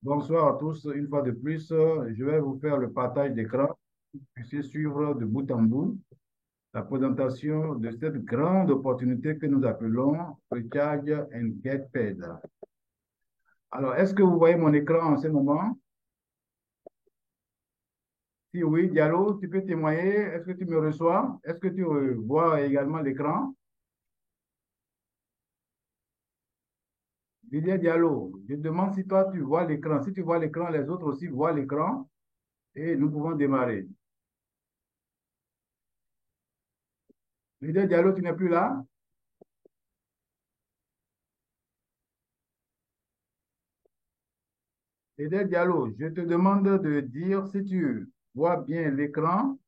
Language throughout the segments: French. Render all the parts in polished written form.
Bonsoir à tous. Une fois de plus, je vais vous faire le partage d'écran pour que vous puissiez suivre de bout en bout la présentation de cette grande opportunité que nous appelons Recharge and Get Paid. Alors, est-ce que vous voyez mon écran en ce moment? Si oui, Diallo, tu peux témoigner. Est-ce que tu me reçois? Est-ce que tu vois également l'écran? Didier Diallo, je demande si toi tu vois l'écran. Si tu vois l'écran, les autres aussi voient l'écran et nous pouvons démarrer. Didier Diallo, tu n'es plus là? Didier Diallo, je te demande de dire si tu vois bien l'écran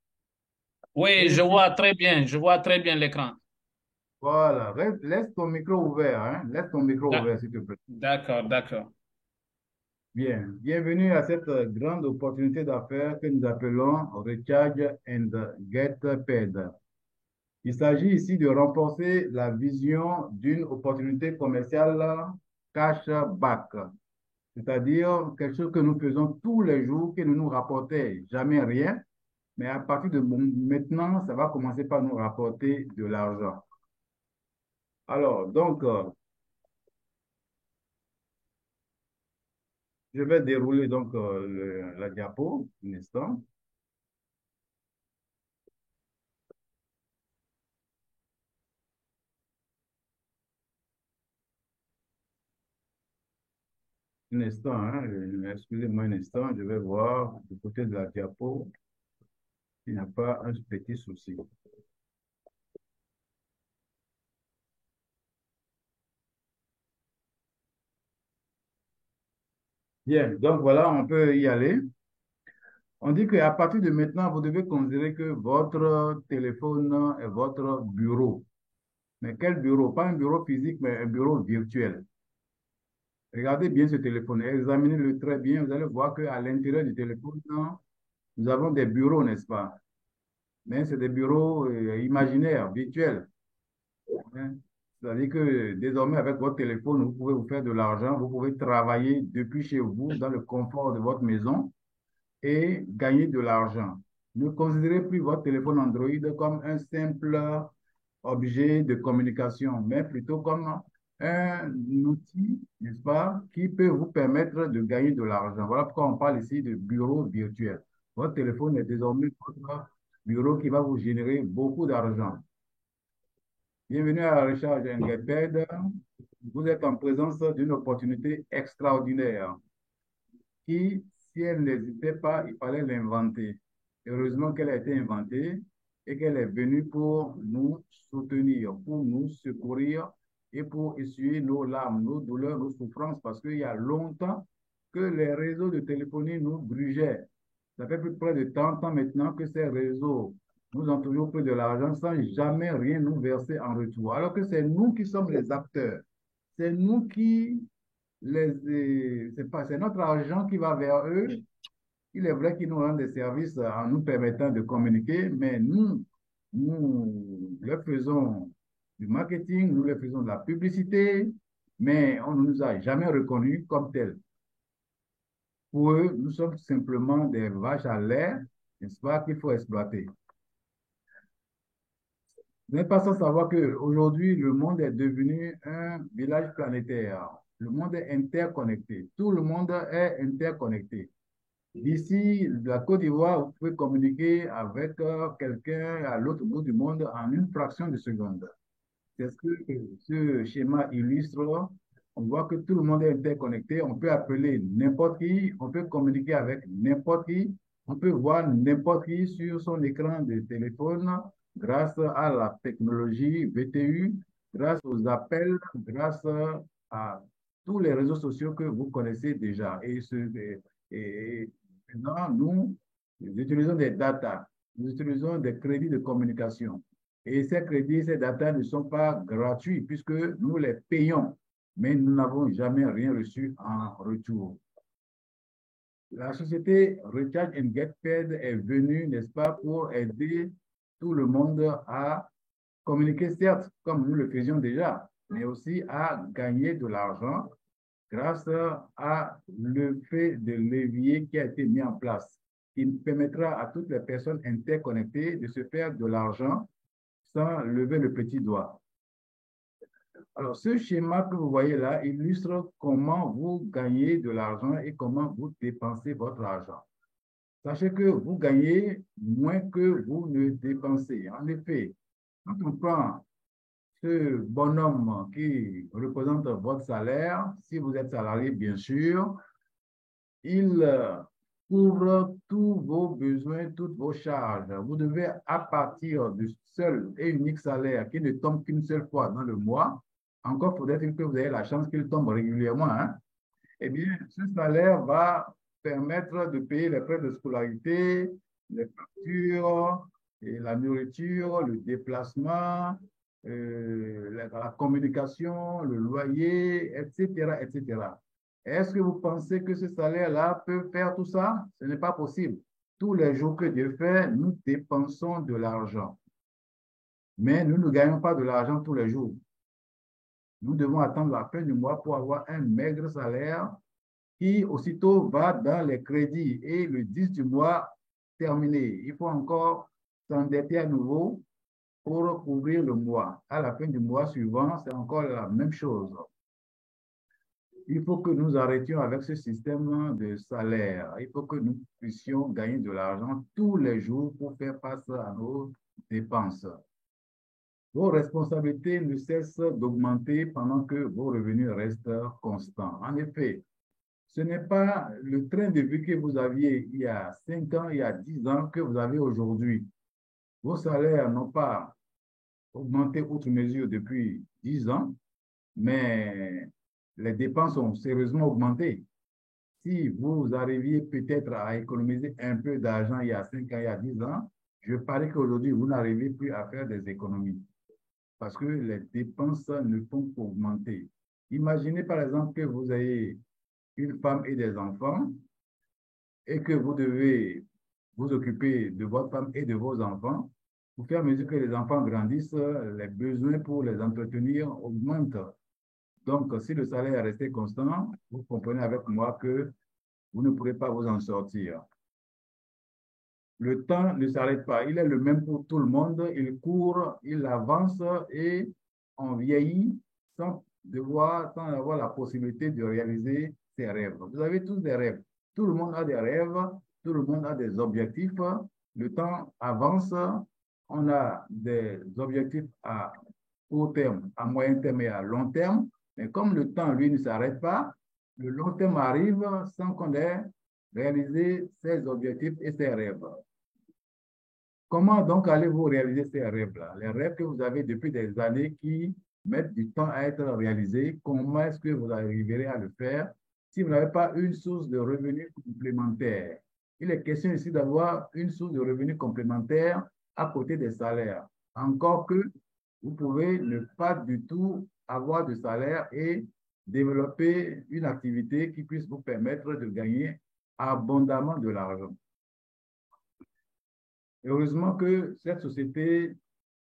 Oui, et si, je vois très bien l'écran. voilà, laisse ton micro ouvert, hein, laisse ton micro D'a- ouvert, s'il te plaît. D'accord, d'accord. Bien, bienvenue à cette grande opportunité d'affaires que nous appelons Recharge and Get Paid. Il s'agit ici de renforcer la vision d'une opportunité commerciale cashback, c'est-à-dire quelque chose que nous faisons tous les jours, qui ne nous rapportait jamais rien. Mais à partir de maintenant, ça va commencer par nous rapporter de l'argent. Alors, donc, je vais dérouler donc la diapo, un instant. Un instant, hein, excusez-moi un instant, je vais voir du côté de la diapo s'il n'y a pas un petit souci. Bien, donc voilà, on peut y aller. On dit qu'à partir de maintenant, vous devez considérer que votre téléphone est votre bureau. Mais quel bureau? Pas un bureau physique, mais un bureau virtuel. Regardez bien ce téléphone, examinez-le très bien. Vous allez voir qu'à l'intérieur du téléphone, nous avons des bureaux, n'est-ce pas? Mais c'est des bureaux imaginaires, virtuels, hein. C'est-à-dire que désormais, avec votre téléphone, vous pouvez vous faire de l'argent, vous pouvez travailler depuis chez vous, dans le confort de votre maison et gagner de l'argent. Ne considérez plus votre téléphone Android comme un simple objet de communication, mais plutôt comme un outil, n'est-ce pas, qui peut vous permettre de gagner de l'argent. Voilà pourquoi on parle ici de bureau virtuel. Votre téléphone est désormais votre bureau qui va vous générer beaucoup d'argent. Bienvenue à la Recharge Engaged. Vous êtes en présence d'une opportunité extraordinaire qui, si elle n'existait pas, il fallait l'inventer. Heureusement qu'elle a été inventée et qu'elle est venue pour nous soutenir, pour nous secourir et pour essuyer nos larmes, nos douleurs, nos souffrances, parce qu'il y a longtemps que les réseaux de téléphonie nous grugeaient. Ça fait plus près de 30 ans maintenant que ces réseaux nous ont toujours pris de l'argent sans jamais rien nous verser en retour. Alors que c'est nous qui sommes les acteurs. C'est nous qui c'est pas, c'est notre argent qui va vers eux. Il est vrai qu'ils nous rendent des services en nous permettant de communiquer, mais nous leur faisons du marketing, nous leur faisons de la publicité, mais on ne nous a jamais reconnus comme tels. Pour eux, nous sommes simplement des vaches à lait, n'est-ce pas, qu'il faut exploiter. Vous n'êtes pas sans savoir qu'aujourd'hui, le monde est devenu un village planétaire. Le monde est interconnecté. Tout le monde est interconnecté. D'ici la Côte d'Ivoire, vous pouvez communiquer avec quelqu'un à l'autre bout du monde en une fraction de seconde. C'est ce que ce schéma illustre. On voit que tout le monde est interconnecté. On peut appeler n'importe qui, on peut communiquer avec n'importe qui, on peut voir n'importe qui sur son écran de téléphone grâce à la technologie VTU, grâce aux appels, grâce à tous les réseaux sociaux que vous connaissez déjà. Et maintenant, nous utilisons des data, nous utilisons des crédits de communication. Et ces crédits, ces data ne sont pas gratuits puisque nous les payons, mais nous n'avons jamais rien reçu en retour. La société Recharge and Get Paid est venue, n'est-ce pas, pour aider tout le monde à communiquer, certes, comme nous le faisions déjà, mais aussi à gagner de l'argent grâce à le fait de levier qui a été mis en place, qui permettra à toutes les personnes interconnectées de se faire de l'argent sans lever le petit doigt. Alors, ce schéma que vous voyez là illustre comment vous gagnez de l'argent et comment vous dépensez votre argent. Sachez que vous gagnez moins que vous ne dépensez. En effet, quand on prend ce bonhomme qui représente votre salaire, si vous êtes salarié, bien sûr, il couvre tous vos besoins, toutes vos charges. Vous devez, à partir du seul et unique salaire qui ne tombe qu'une seule fois dans le mois, encore faudrait-il que vous ayez la chance qu'il tombe régulièrement, hein? Eh bien, ce salaire va permettre de payer les frais de scolarité, les factures, et la nourriture, le déplacement, la communication, le loyer, etc., etc. Est-ce que vous pensez que ce salaire-là peut faire tout ça? Ce n'est pas possible. Tous les jours que Dieu fait, nous dépensons de l'argent. Mais nous ne gagnons pas de l'argent tous les jours. Nous devons attendre la fin du mois pour avoir un maigre salaire qui aussitôt va dans les crédits et le 10 du mois terminé. Il faut encore s'endetter à nouveau pour couvrir le mois. À la fin du mois suivant, c'est encore la même chose. Il faut que nous arrêtions avec ce système de salaire. Il faut que nous puissions gagner de l'argent tous les jours pour faire face à nos dépenses. Vos responsabilités ne cessent d'augmenter pendant que vos revenus restent constants. En effet, ce n'est pas le train de vie que vous aviez il y a 5 ans, il y a 10 ans que vous avez aujourd'hui. Vos salaires n'ont pas augmenté outre mesure depuis 10 ans, mais les dépenses ont sérieusement augmenté. Si vous arriviez peut-être à économiser un peu d'argent il y a 5 ans, il y a 10 ans, je parie qu'aujourd'hui, vous n'arrivez plus à faire des économies parce que les dépenses ne font qu'augmenter. Imaginez par exemple que vous ayez une femme et des enfants et que vous devez vous occuper de votre femme et de vos enfants. Au fur et à mesure que les enfants grandissent, les besoins pour les entretenir augmentent. Donc, si le salaire est resté constant, vous comprenez avec moi que vous ne pourrez pas vous en sortir. Le temps ne s'arrête pas. Il est le même pour tout le monde. Il court, il avance et on vieillit sans avoir la possibilité de réaliser ses rêves. Vous avez tous des rêves. Tout le monde a des rêves. Tout le monde a des objectifs. Le temps avance. On a des objectifs à court terme, à moyen terme et à long terme. Mais comme le temps, lui, ne s'arrête pas, le long terme arrive sans qu'on ait réalisé ses objectifs et ses rêves. Comment donc allez-vous réaliser ces rêves-là? Les rêves que vous avez depuis des années qui mettent du temps à être réalisés, comment est-ce que vous arriverez à le faire si vous n'avez pas une source de revenus complémentaire? Il est question ici d'avoir une source de revenus complémentaire à côté des salaires. Encore que vous pouvez ne pas du tout avoir de salaire et développer une activité qui puisse vous permettre de gagner abondamment de l'argent. Heureusement que cette société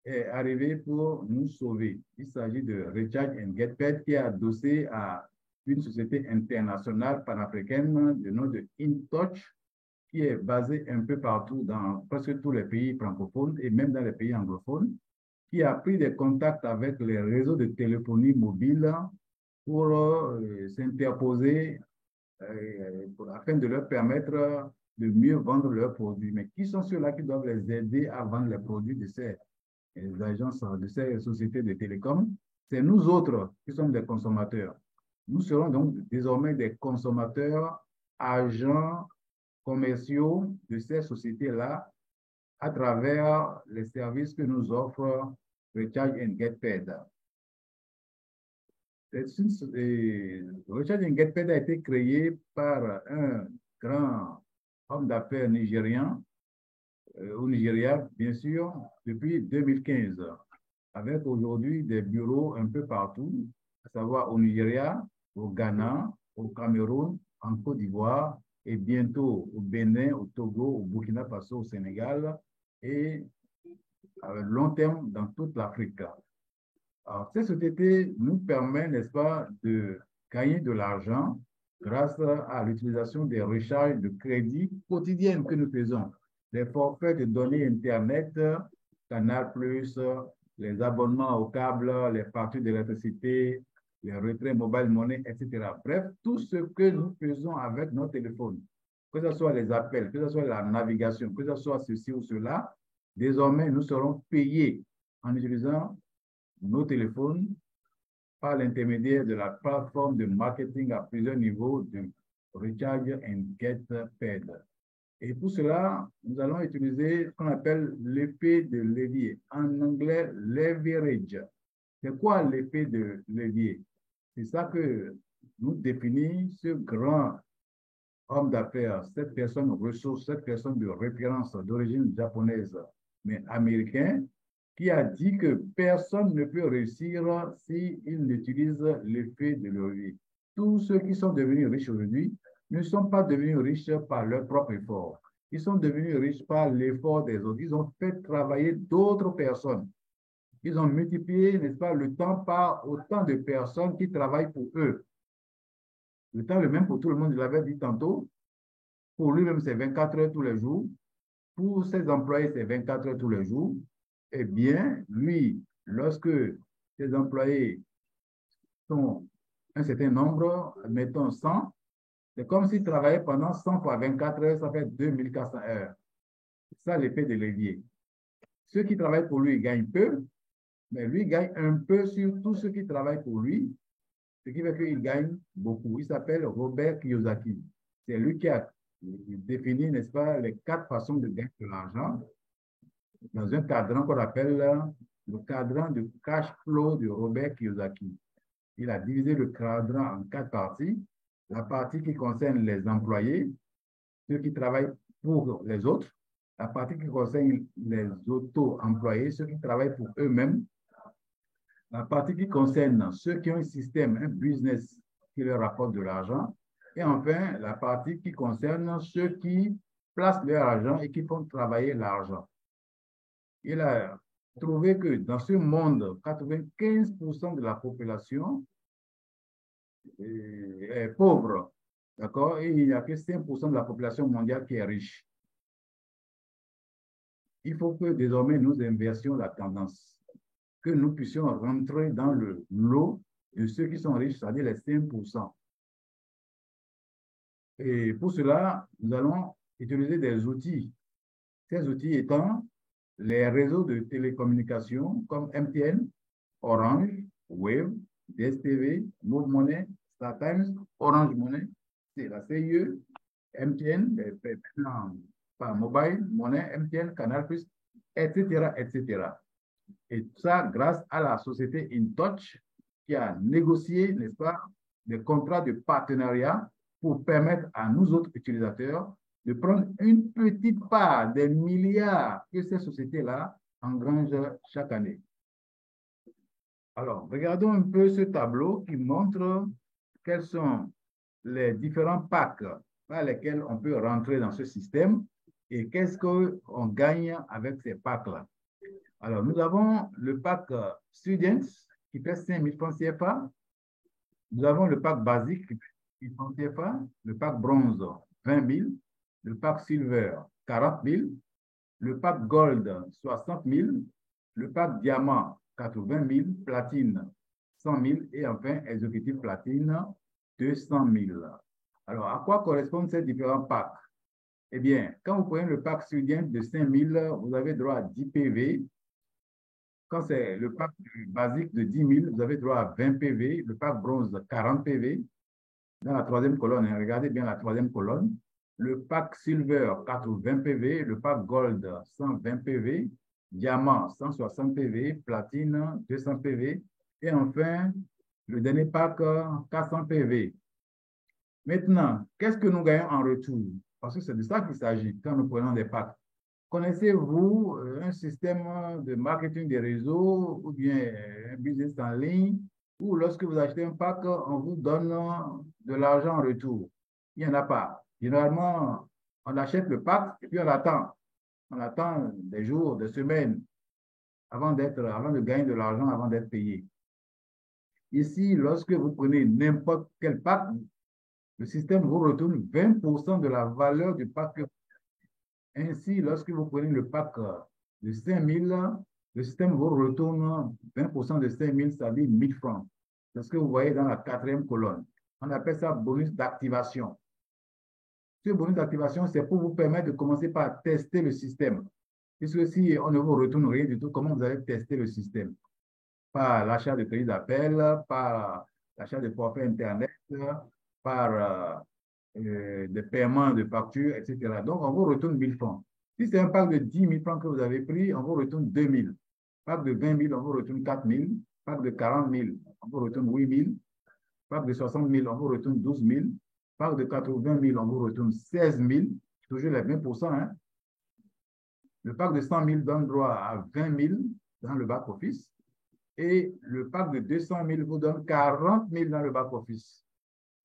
est arrivée pour nous sauver. Il s'agit de Recharge and Get Paid qui est adossé à une société internationale panafricaine de nom de InTouch qui est basée un peu partout dans presque tous les pays francophones et même dans les pays anglophones, qui a pris des contacts avec les réseaux de téléphonie mobile pour s'interposer afin de leur permettre de mieux vendre leurs produits. Mais qui sont ceux-là qui doivent les aider à vendre les produits de ces agences, de ces sociétés de télécom? C'est nous autres qui sommes des consommateurs. Nous serons donc désormais des consommateurs, agents commerciaux de ces sociétés-là à travers les services que nous offre Recharge and Get Paid. Recharge and Get Paid a été créé par un grand homme d'affaires nigérien, au Nigeria, bien sûr, depuis 2015, avec aujourd'hui des bureaux un peu partout, à savoir au Nigeria, au Ghana, au Cameroun, en Côte d'Ivoire, et bientôt au Bénin, au Togo, au Burkina Faso, au Sénégal, et à long terme dans toute l'Afrique. Alors, cette société nous permet, n'est-ce pas, de gagner de l'argent grâce à l'utilisation des recharges de crédit quotidiennes que nous faisons. Les forfaits de données Internet, Canal+, les abonnements au câble, les factures d'électricité, les retraits mobile money, etc. Bref, tout ce que nous faisons avec nos téléphones, que ce soit les appels, que ce soit la navigation, que ce soit ceci ou cela, désormais, nous serons payés en utilisant nos téléphones par l'intermédiaire de la plateforme de marketing à plusieurs niveaux de Recharge and Get Paid. Et pour cela, nous allons utiliser ce qu'on appelle l'effet de levier. En anglais, leverage. C'est quoi l'effet de levier? C'est ça que nous définit ce grand homme d'affaires, cette personne ressource, cette personne de référence d'origine japonaise, mais américain, qui a dit que personne ne peut réussir s'il utilise l'effet de levier. Tous ceux qui sont devenus riches aujourd'hui ne sont pas devenus riches par leur propre effort. Ils sont devenus riches par l'effort des autres. Ils ont fait travailler d'autres personnes. Ils ont multiplié, n'est-ce pas, le temps par autant de personnes qui travaillent pour eux. Le temps le même pour tout le monde, je l'avais dit tantôt. Pour lui-même, c'est 24 heures tous les jours. Pour ses employés, c'est 24 heures tous les jours. Eh bien, lui, lorsque ses employés sont un certain nombre, mettons 100, c'est comme s'il travaillait pendant 100 fois 24 heures, ça fait 2400 heures. C'est ça l'effet de levier. Ceux qui travaillent pour lui gagnent peu, mais lui gagne un peu sur tous ceux qui travaillent pour lui, ce qui fait qu'il gagne beaucoup. Il s'appelle Robert Kiyosaki. C'est lui qui a défini, n'est-ce pas, les 4 façons de gagner de l'argent dans un cadran qu'on appelle le cadran de cash flow de Robert Kiyosaki. Il a divisé le cadran en 4 parties. La partie qui concerne les employés, ceux qui travaillent pour les autres. La partie qui concerne les auto-employés, ceux qui travaillent pour eux-mêmes. La partie qui concerne ceux qui ont un système, un business qui leur rapporte de l'argent. Et enfin, la partie qui concerne ceux qui placent leur argent et qui font travailler l'argent. Il a trouvé que dans ce monde, 95% de la population est pauvre. D'accord? Et il n'y a que 5% de la population mondiale qui est riche. Il faut que désormais nous inversions la tendance, que nous puissions rentrer dans le lot de ceux qui sont riches, c'est-à-dire les 5%. Et pour cela, nous allons utiliser des outils. Ces outils étant les réseaux de télécommunications comme MTN, Orange, Wave, DSTV, Move Money, StarTimes, Orange Money, c'est la CIE, MTN, par Mobile Money, MTN, Canal+, etc., etc. Et tout ça grâce à la société InTouch qui a négocié, n'est-ce pas, des contrats de partenariat pour permettre à nous autres utilisateurs de prendre une petite part des milliards que ces sociétés-là engrangent chaque année. Alors, regardons un peu ce tableau qui montre quels sont les différents packs par lesquels on peut rentrer dans ce système et qu'est-ce qu'on gagne avec ces packs-là. Alors, nous avons le pack Students qui fait 5 000 francs CFA. Nous avons le pack basique qui fait 1 000 francs CFA, le pack bronze 20 000, le pack silver 40 000, le pack gold 60 000, le pack diamant 80 000, platine 100 000 et enfin exécutif platine 200 000. Alors, à quoi correspondent ces différents packs? Eh bien, quand vous prenez le pack student de 5 000, vous avez droit à 10 PV. Quand c'est le pack basique de 10 000, vous avez droit à 20 PV, le pack bronze 40 PV. Dans la troisième colonne, regardez bien la troisième colonne. Le pack silver 80 PV, le pack gold 120 PV, diamant 160 PV, platine 200 PV et enfin le dernier pack 400 PV. Maintenant, qu'est-ce que nous gagnons en retour? Parce que c'est de ça qu'il s'agit quand nous prenons des packs. Connaissez-vous un système de marketing des réseaux ou bien un business en ligne où lorsque vous achetez un pack, on vous donne de l'argent en retour? Il n'y en a pas. Généralement, on achète le pack et puis on attend. On attend des jours, des semaines avant de gagner de l'argent, avant d'être payé. Ici, lorsque vous prenez n'importe quel pack, le système vous retourne 20% de la valeur du pack. Ainsi, lorsque vous prenez le pack de 5 000, le système vous retourne 20% de 5 000, c'est-à-dire 1 000 francs. C'est ce que vous voyez dans la quatrième colonne. On appelle ça bonus d'activation. Ce bonus d'activation, c'est pour vous permettre de commencer par tester le système. Puisque si on ne vous retourne rien du tout, comment vous allez tester le système? Par l'achat de crédit d'appel, par l'achat de forfaits Internet, par des paiements de factures, etc. Donc, on vous retourne 1 000 francs. Si c'est un pack de 10 000 francs que vous avez pris, on vous retourne 2 000. Pack de 20 000, on vous retourne 4 000. Pack de 40 000, on vous retourne 8 000. Pack de 60 000, on vous retourne 12 000. Pack de 80 000, on vous retourne 16 000. Toujours les 20%. Hein. Le pack de 100 000 donne droit à 20 000 dans le back-office. Et le pack de 200 000 vous donne 40 000 dans le back-office.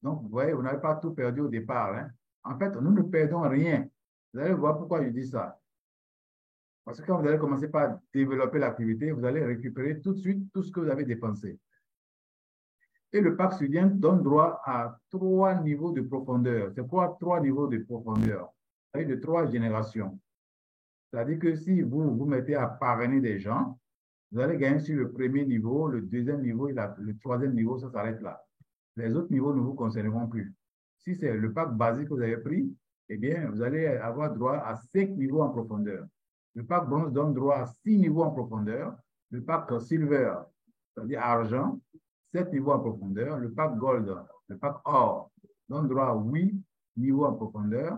Donc, vous voyez, vous n'avez pas tout perdu au départ. Hein. En fait, nous ne perdons rien. Vous allez voir pourquoi je dis ça. Parce que quand vous allez commencer par développer l'activité, vous allez récupérer tout de suite tout ce que vous avez dépensé. Et le pack student donne droit à 3 niveaux de profondeur. C'est quoi 3 niveaux de profondeur? C'est-à-dire de 3 générations. C'est-à-dire que si vous vous mettez à parrainer des gens, vous allez gagner sur le premier niveau, le deuxième niveau et le troisième niveau, ça s'arrête là. Les autres niveaux ne vous concerneront plus. Si c'est le pack basique que vous avez pris, eh bien, vous allez avoir droit à 5 niveaux en profondeur. Le pack bronze donne droit à 6 niveaux en profondeur. Le pack silver, c'est-à-dire argent, 7 niveaux en profondeur. Le pack gold, le pack or, donne droit à 8 niveaux en profondeur.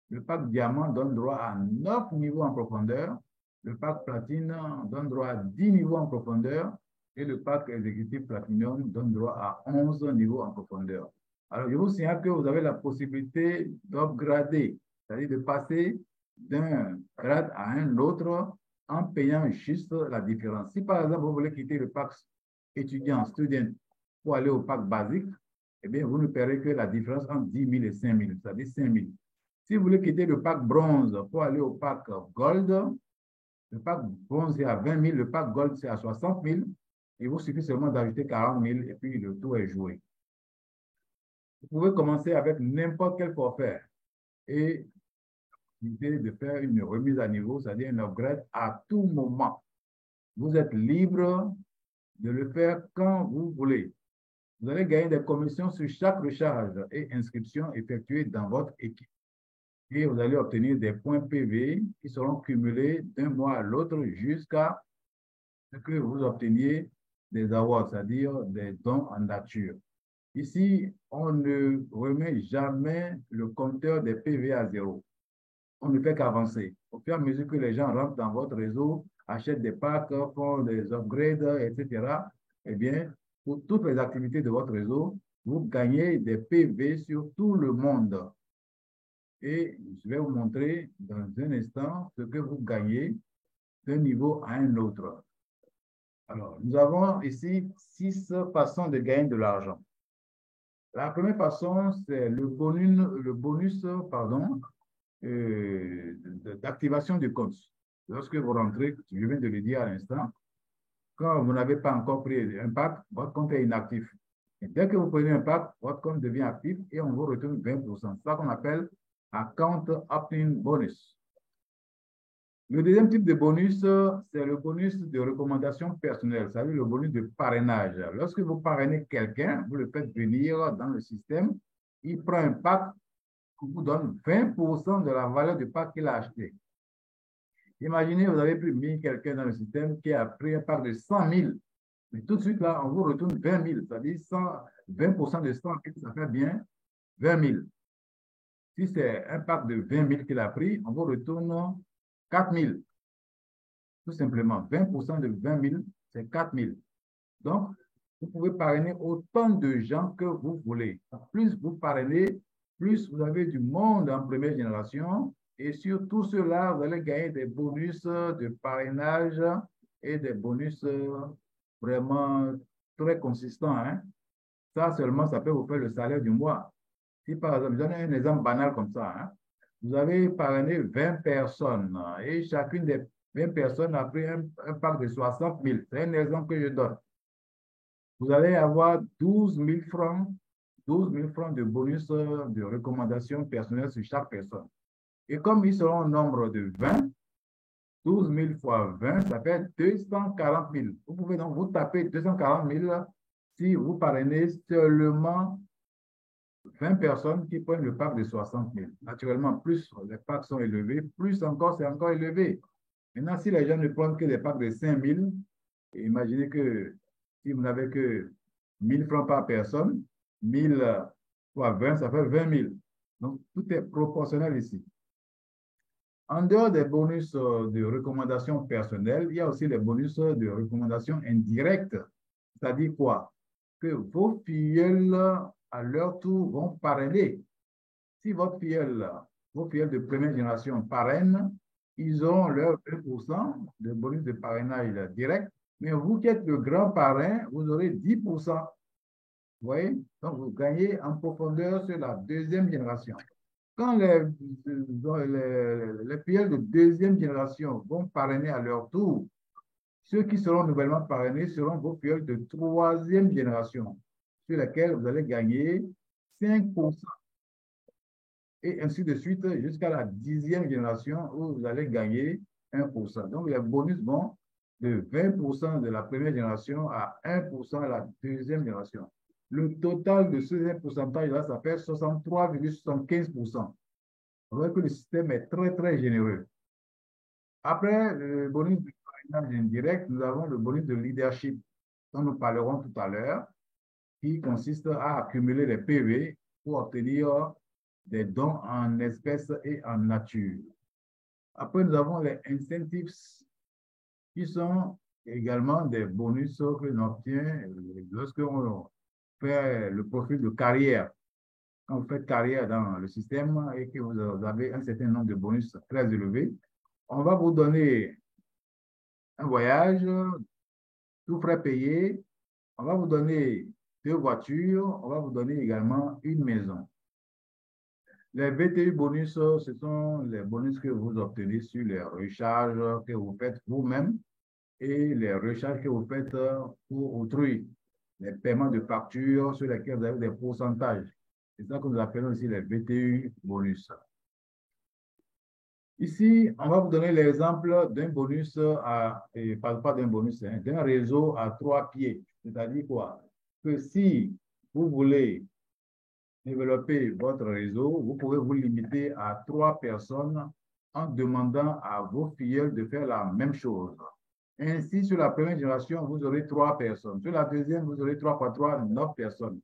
Le pack diamant donne droit à 9 niveaux en profondeur. Le pack platine donne droit à 10 niveaux en profondeur. Et le pack exécutif platinum donne droit à 11 niveaux en profondeur. Alors, je vous signale que vous avez la possibilité d'upgrader, c'est-à-dire de passer d'un grade à un autre en payant juste la différence. Si par exemple, vous voulez quitter le pack étudiant, student, pour aller au pack basique, eh bien, vous ne paierez que la différence entre 10 000 et 5 000, c'est-à-dire 5 000. Si vous voulez quitter le pack bronze pour aller au pack gold, le pack bronze est à 20 000, le pack gold c'est à 60 000. Il vous suffit seulement d'ajouter 40 000 et puis le tour est joué. Vous pouvez commencer avec n'importe quel forfait et l'idée de faire une remise à niveau, c'est-à-dire un upgrade à tout moment. Vous êtes libre de le faire quand vous voulez. Vous allez gagner des commissions sur chaque recharge et inscription effectuée dans votre équipe. Et vous allez obtenir des points PV qui seront cumulés d'un mois à l'autre jusqu'à ce que vous obteniez des awards, c'est-à-dire des dons en nature. Ici, on ne remet jamais le compteur des PV à zéro. On ne fait qu'avancer. Au fur et à mesure que les gens rentrent dans votre réseau, achètent des packs, font des upgrades, etc., eh bien, pour toutes les activités de votre réseau, vous gagnez des PV sur tout le monde. Et je vais vous montrer dans un instant ce que vous gagnez d'un niveau à un autre. Alors, nous avons ici 6 façons de gagner de l'argent. La première façon, c'est le bonus d'activation du compte. Lorsque vous rentrez, je viens de le dire à l'instant, quand vous n'avez pas encore pris un pack, votre compte est inactif. Et dès que vous prenez un pack, votre compte devient actif et on vous retourne 20%. C'est ça qu'on appelle account opt-in bonus. Le deuxième type de bonus, c'est le bonus de recommandation personnelle, c'est-à-dire le bonus de parrainage. Lorsque vous parrainez quelqu'un, vous le faites venir dans le système, il prend un pack qui vous donne 20% de la valeur du pack qu'il a acheté. Imaginez, vous avez mis quelqu'un dans le système qui a pris un pack de 100 000. Mais tout de suite, là, on vous retourne 20 000, c'est-à-dire 20% de 100 000, ça fait bien 20 000. Si c'est un pack de 20 000 qu'il a pris, on vous retourne 4 000. Tout simplement, 20% de 20 000, c'est 4 000. Donc, vous pouvez parrainer autant de gens que vous voulez. Plus vous parrainez, plus vous avez du monde en première génération. Et sur tout cela, vous allez gagner des bonus de parrainage et des bonus vraiment très consistants. Hein. Ça seulement, ça peut vous faire le salaire du mois. Si par exemple, je donne un exemple banal comme ça, hein, vous avez parrainé 20 personnes et chacune des 20 personnes a pris un pack de 60 000. C'est un exemple que je donne. vous allez avoir 12 000 francs de bonus de recommandation personnelle sur chaque personne. Et comme ils seront au nombre de 20, 12 000 fois 20, ça fait 240 000. Vous pouvez donc vous taper 240 000 si vous parrainez seulement 20 personnes qui prennent le pack de 60 000. Naturellement, plus les packs sont élevés, plus encore, c'est encore élevé. Maintenant, si les gens ne prennent que des packs de 5 000, imaginez que si vous n'avez que 1 000 francs par personne, 1000 fois 20, ça fait 20 000. Donc, tout est proportionnel ici. En dehors des bonus de recommandation personnelle, il y a aussi les bonus de recommandation indirecte. C'est-à-dire quoi? Que vos filleuls, à leur tour, vont parrainer. Si votre filleul, vos filleuls de première génération parrainent, ils ont leur 1% de bonus de parrainage direct. Mais vous qui êtes le grand parrain, vous aurez 10%. Vous voyez? Donc, vous gagnez en profondeur sur la deuxième génération. Quand les filleuls de deuxième génération vont parrainer à leur tour, ceux qui seront nouvellement parrainés seront vos filleuls de troisième génération, sur lesquels vous allez gagner 5%. Et ainsi de suite jusqu'à la 10e génération où vous allez gagner 1%. Donc, les bonus vont de 20% de la première génération à 1% à la deuxième génération. Le total de ce pourcentage-là, ça fait 63,75%. Vous voyez que le système est très, très généreux. Après le bonus de parrainage indirect, nous avons le bonus de leadership dont nous parlerons tout à l'heure, qui consiste à accumuler les PV pour obtenir des dons en espèces et en nature. Après, nous avons les incentives, qui sont également des bonus que l'on obtient lorsque l'on fait le profil de carrière. Quand vous faites carrière dans le système et que vous avez un certain nombre de bonus très élevés, on va vous donner un voyage, tout frais payé, on va vous donner 2 voitures, on va vous donner également une maison. Les VTU bonus, ce sont les bonus que vous obtenez sur les recharges que vous faites vous-même et les recharges que vous faites pour autrui. Les paiements de factures sur lesquels vous avez des pourcentages. C'est ça que nous appelons ici les VTU bonus. Ici, on va vous donner l'exemple d'un bonus, pas d'un bonus, hein, d'un réseau à 3 pieds. C'est-à-dire quoi? Que si vous voulez développer votre réseau, vous pouvez vous limiter à 3 personnes en demandant à vos filleuls de faire la même chose. Ainsi, sur la première génération, vous aurez 3 personnes. Sur la deuxième, vous aurez 3 fois 3, 9 personnes.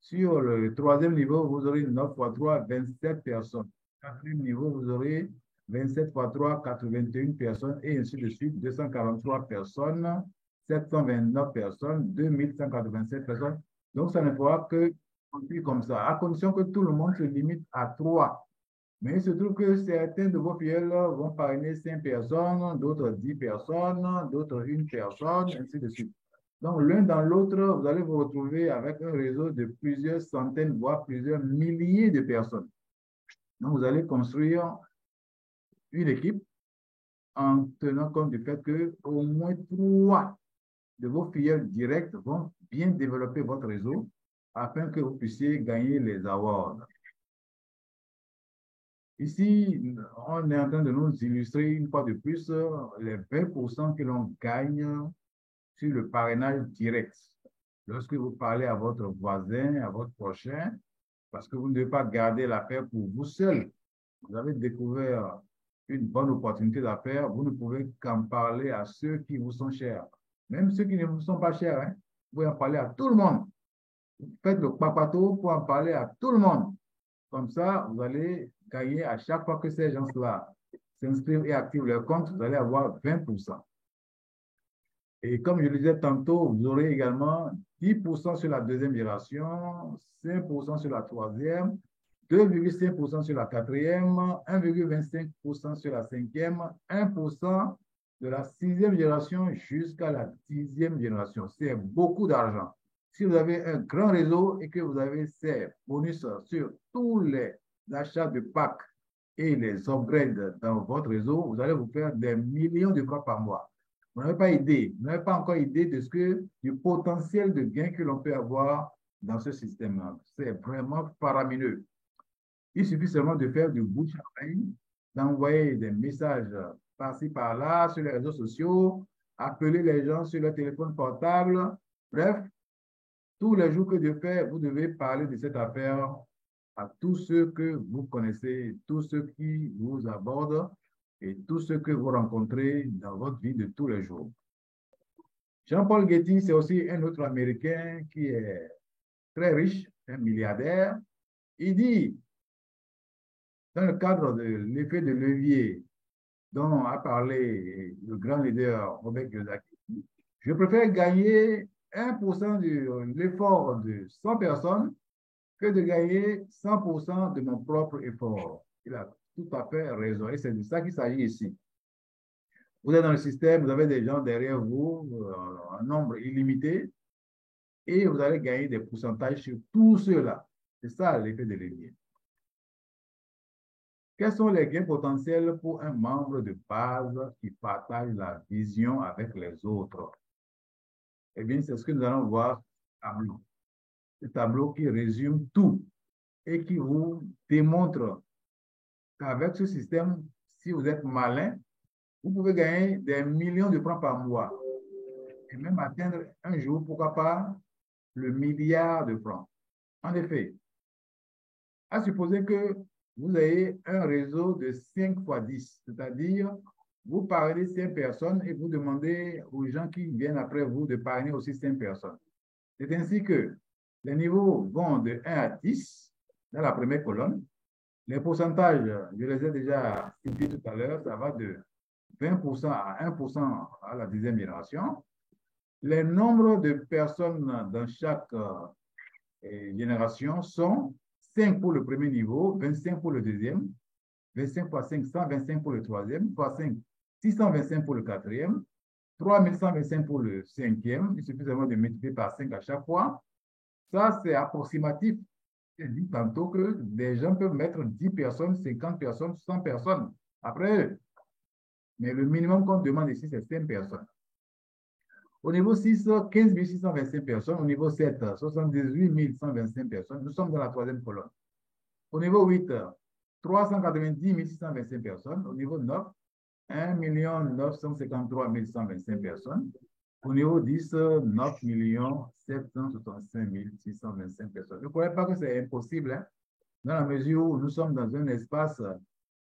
Sur le troisième niveau, vous aurez 9 fois 3, 27 personnes. Quatrième niveau, vous aurez 27 fois 3, 81 personnes, et ainsi de suite, 243 personnes, 729 personnes, 2187 personnes. Donc, ça ne pourra que continuer comme ça, à condition que tout le monde se limite à 3. Mais il se trouve que certains de vos filleuls vont parrainer 5 personnes, d'autres 10 personnes, d'autres 1 personne, ainsi de suite. Donc, l'un dans l'autre, vous allez vous retrouver avec un réseau de plusieurs centaines, voire plusieurs milliers de personnes. Donc, vous allez construire une équipe en tenant compte du fait que au moins 3 de vos filleuls directs vont bien développer votre réseau afin que vous puissiez gagner les awards. Ici, on est en train de nous illustrer une fois de plus les 20% que l'on gagne sur le parrainage direct. Lorsque vous parlez à votre voisin, à votre prochain, parce que vous ne devez pas garder l'affaire pour vous seul. Vous avez découvert une bonne opportunité d'affaires, vous ne pouvez qu'en parler à ceux qui vous sont chers. Même ceux qui ne vous sont pas chers, hein, vous pouvez en parler à tout le monde. Faites le papato pour en parler à tout le monde. Comme ça, vous allez gagner à chaque fois que ces gens-là s'inscrivent et activent leur compte, vous allez avoir 20%. Et comme je le disais tantôt, vous aurez également 10% sur la deuxième génération, 5% sur la troisième, 2,5% sur la quatrième, 1,25% sur la cinquième, 1% de la sixième génération jusqu'à la 10e génération. C'est beaucoup d'argent. Si vous avez un grand réseau et que vous avez ces bonus sur tous les achats de packs et les upgrades dans votre réseau, vous allez vous faire des millions de francs par mois. Vous n'avez pas idée, vous n'avez pas encore idée de du potentiel de gain que l'on peut avoir dans ce système-là. C'est vraiment faramineux. Il suffit seulement de faire du bouche à oreille, d'envoyer des messages par-ci, par-là, sur les réseaux sociaux, appeler les gens sur leur téléphone portable. Bref, tous les jours que Dieu fait, vous devez parler de cette affaire à tous ceux que vous connaissez, tous ceux qui vous abordent et tous ceux que vous rencontrez dans votre vie de tous les jours. Jean-Paul Getty, c'est aussi un autre Américain qui est très riche, un milliardaire. Il dit, dans le cadre de l'effet de levier dont a parlé le grand leader Robert Kiyosaki, je préfère gagner 1% de l'effort de 100 personnes que de gagner 100% de mon propre effort. Il a tout à fait raison et c'est de ça qu'il s'agit ici. Vous êtes dans le système, vous avez des gens derrière vous, un nombre illimité, et vous allez gagner des pourcentages sur tout cela. C'est ça l'effet de levier. Quels sont les gains potentiels pour un membre de base qui partage la vision avec les autres? Eh bien, c'est ce que nous allons voir ce tableau. Ce tableau qui résume tout et qui vous démontre qu'avec ce système, si vous êtes malin, vous pouvez gagner des millions de francs par mois et même atteindre un jour, pourquoi pas, le milliard de francs. En effet, à supposer que vous ayez un réseau de 5 fois 10, c'est-à-dire vous parlez 5 personnes et vous demandez aux gens qui viennent après vous de parler aussi 5 personnes. C'est ainsi que les niveaux vont de 1 à 10 dans la première colonne. Les pourcentages, je les ai déjà cités tout à l'heure, ça va de 20% à 1% à la 10e génération. Les nombres de personnes dans chaque génération sont 5 pour le premier niveau, 25 pour le deuxième, 25 fois 5, 125 pour le troisième, fois 5, 625 pour le quatrième, 3125 pour le cinquième. Il suffit seulement de multiplier par 5 à chaque fois. Ça, c'est approximatif. Je dis tantôt que des gens peuvent mettre 10 personnes, 50 personnes, 100 personnes après eux. Mais le minimum qu'on demande ici, c'est 5 personnes. Au niveau 6, 15 625 personnes. Au niveau 7, 78 125 personnes. Nous sommes dans la troisième colonne. Au niveau 8, 390 625 personnes. Au niveau 9, 1 953 125 personnes. Au niveau 10, 9 765 625 personnes. Je ne crois pas que c'est impossible, hein, dans la mesure où nous sommes dans un espace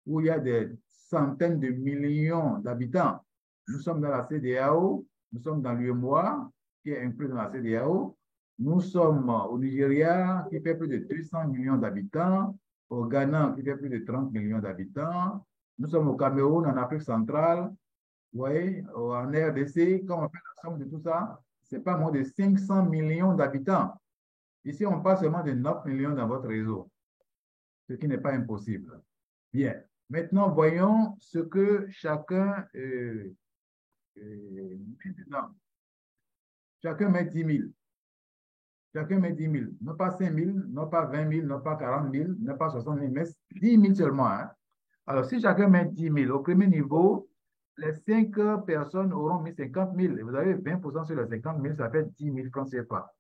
où il y a des centaines de millions d'habitants. Nous sommes dans la CEDEAO, nous sommes dans l'UEMOA, qui est inclus dans la CEDEAO. Nous sommes au Nigeria, qui fait plus de 200 millions d'habitants, au Ghana, qui fait plus de 30 millions d'habitants. Nous sommes au Cameroun, en Afrique centrale, oui, en RDC. Quand on fait la somme de tout ça, ce n'est pas moins de 500 millions d'habitants. Ici, on parle seulement de 9 millions dans votre réseau, ce qui n'est pas impossible. Bien. Maintenant, voyons ce que chacun non. Chacun met 10 000. Chacun met 10 000. Non pas 5 000, non pas 20 000, non pas 40 000, non pas 60 000, mais 10 000 seulement. Hein. Alors, si chacun met 10 000, au premier niveau, les 5 personnes auront mis 50 000. Et vous avez 20% sur les 50 000, ça fait 10 000 francs CFA.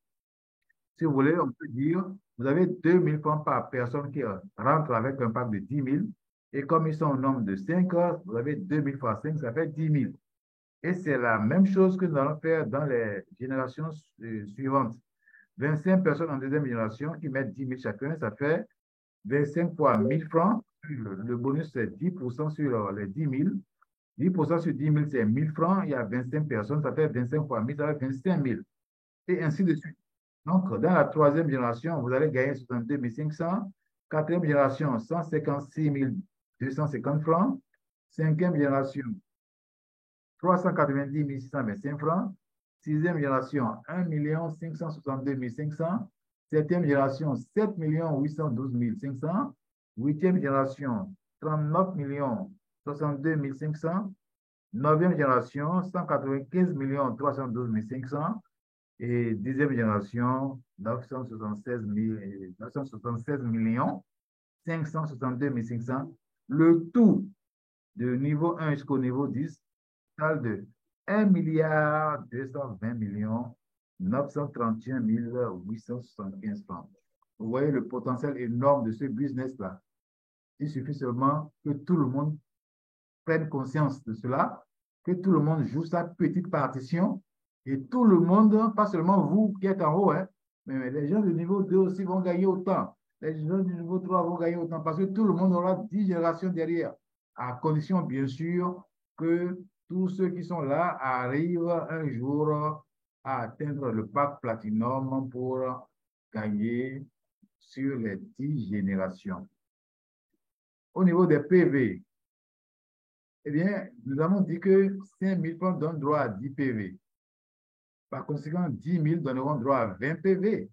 Si vous voulez, on peut dire, vous avez 2 000 francs par personne qui rentre avec un pack de 10 000. Et comme ils sont au nombre de 5, vous avez 2 000 fois 5, ça fait 10 000. Et c'est la même chose que nous allons faire dans les générations suivantes. 25 personnes en deuxième génération qui mettent 10 000 chacun, ça fait 25 fois 1 000 francs. Le bonus, c'est 10% sur les 10 000. 10% sur 10 000, c'est 1 000 francs. Il y a 25 personnes, ça fait 25 fois 1 000, ça fait 25 000. Et ainsi de suite. Donc, dans la troisième génération, vous allez gagner 62 500. Quatrième génération, 156 250 francs. Cinquième génération, 390 625 francs. Sixième génération, 1 562 500. Septième génération, 7 812 500. Huitième génération, 39 62 500. Neuvième génération, 195 312 500. Et dixième génération, 976 562 500. Le tout de niveau 1 jusqu'au niveau 10, total de 1,220,931,875 francs. Vous voyez le potentiel énorme de ce business-là. Il suffit seulement que tout le monde prenne conscience de cela, que tout le monde joue sa petite partition et tout le monde, pas seulement vous qui êtes en haut, hein, mais les gens du niveau 2 aussi vont gagner autant. Les gens du niveau 3 vont gagner autant parce que tout le monde aura 10 générations derrière, à condition bien sûr que tous ceux qui sont là arrivent un jour à atteindre le pack platinum pour gagner sur les 10 générations. Au niveau des PV, eh bien, nous avons dit que 5 000 francs donnent droit à 10 PV. Par conséquent, 10 000 donneront droit à 20 PV.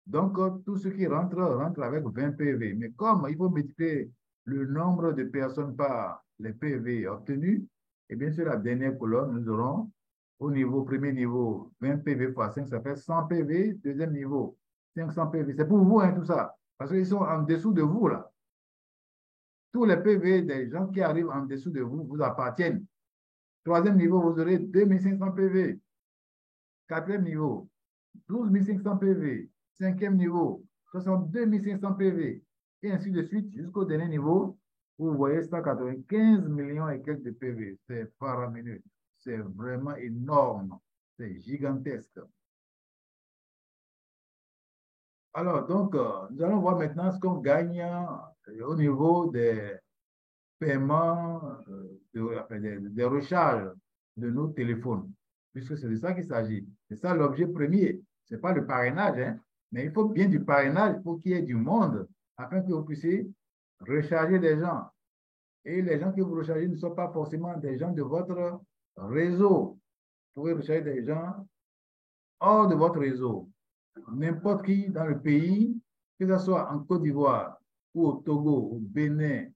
Donc, tous ceux qui rentrent, rentrent avec 20 PV. Mais comme il faut multiplier le nombre de personnes par les PV obtenus, et bien sur la dernière colonne, nous aurons au niveau, premier niveau, 20 PV fois 5, ça fait 100 PV. Deuxième niveau, 500 PV. C'est pour vous, hein, tout ça. Parce qu'ils sont en dessous de vous, là. Tous les PV des gens qui arrivent en dessous de vous vous appartiennent. Troisième niveau, vous aurez 2500 PV. Quatrième niveau, 12 500 PV. Cinquième niveau, 62 500 PV. Et ainsi de suite jusqu'au dernier niveau, vous voyez 195 millions et quelques de PV. C'est faramineux. C'est vraiment énorme. C'est gigantesque. Alors, donc, nous allons voir maintenant ce qu'on gagne au niveau des paiements, des recharges de nos téléphones, puisque c'est de ça qu'il s'agit. C'est ça l'objet premier. Ce n'est pas le parrainage, hein, mais il faut bien du parrainage pour qu'il y ait du monde, afin que vous puissiez recharger des gens. Et les gens que vous rechargez ne sont pas forcément des gens de votre réseau. Vous pouvez recharger des gens hors de votre réseau. N'importe qui dans le pays, que ce soit en Côte d'Ivoire, ou au Togo, au Bénin,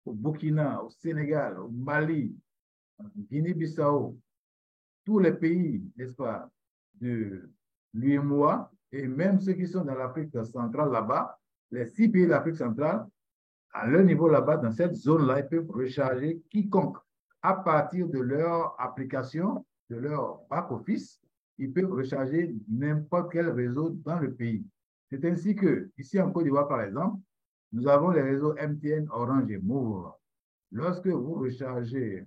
au Burkina, au Sénégal, au Mali, en Guinée-Bissau, tous les pays, n'est-ce pas, de l'UEMOA, et même ceux qui sont dans l'Afrique centrale là-bas, les 6 pays d'Afrique centrale, à leur niveau là-bas, dans cette zone-là, ils peuvent recharger quiconque à partir de leur application, de leur back-office, ils peuvent recharger n'importe quel réseau dans le pays. C'est ainsi que, ici en Côte d'Ivoire, par exemple, nous avons les réseaux MTN, Orange et Move. Lorsque vous rechargez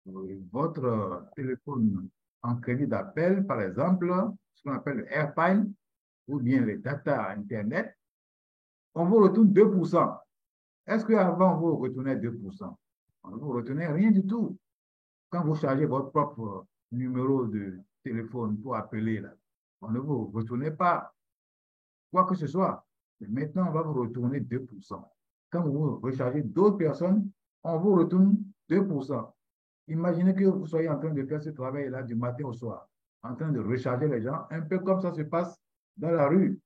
votre téléphone en crédit d'appel, par exemple, ce qu'on appelle le airtime ou bien les data Internet, on vous retourne 2%. Est-ce qu'avant, vous retournez 2%? On ne vous retenez rien du tout. Quand vous chargez votre propre numéro de téléphone pour appeler, là, on ne vous retourne pas quoi que ce soit. Mais maintenant, on va vous retourner 2%. Quand vous rechargez d'autres personnes, on vous retourne 2%. Imaginez que vous soyez en train de faire ce travail-là du matin au soir, en train de recharger les gens, un peu comme ça se passe dans la rue.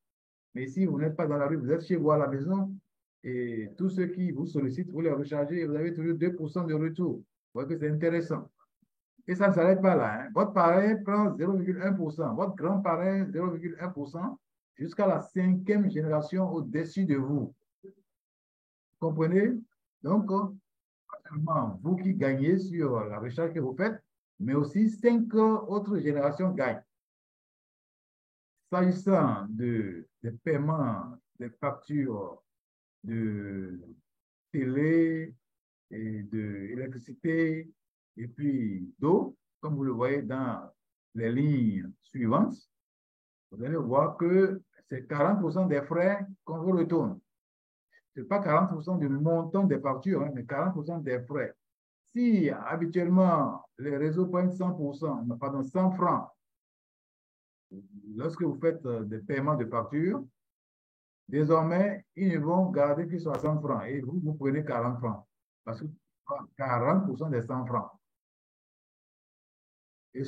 Mais si vous n'êtes pas dans la rue, vous êtes chez vous à la maison, et tous ceux qui vous sollicitent, vous les rechargez et vous avez toujours 2% de retour. Vous voyez que c'est intéressant. Et ça ne s'arrête pas là, hein. Votre parrain prend 0,1%, votre grand-parrain 0,1%, jusqu'à la 5e génération au-dessus de vous. Vous comprenez? Donc, seulement vous qui gagnez sur la recherche que vous faites, mais aussi 5 autres générations gagnent. S'agissant des paiements, des factures de télé et d'électricité et puis d'eau, comme vous le voyez dans les lignes suivantes, vous allez voir que c'est 40% des frais qu'on vous retourne. Ce n'est pas 40% du montant des factures, hein, mais 40% des frais. Si habituellement les réseaux prennent 100%, pardon, 100 francs, lorsque vous faites des paiements de factures, désormais, ils ne vont garder que 60 francs et vous, vous prenez 40 francs. Parce que 40% des 100 francs. Et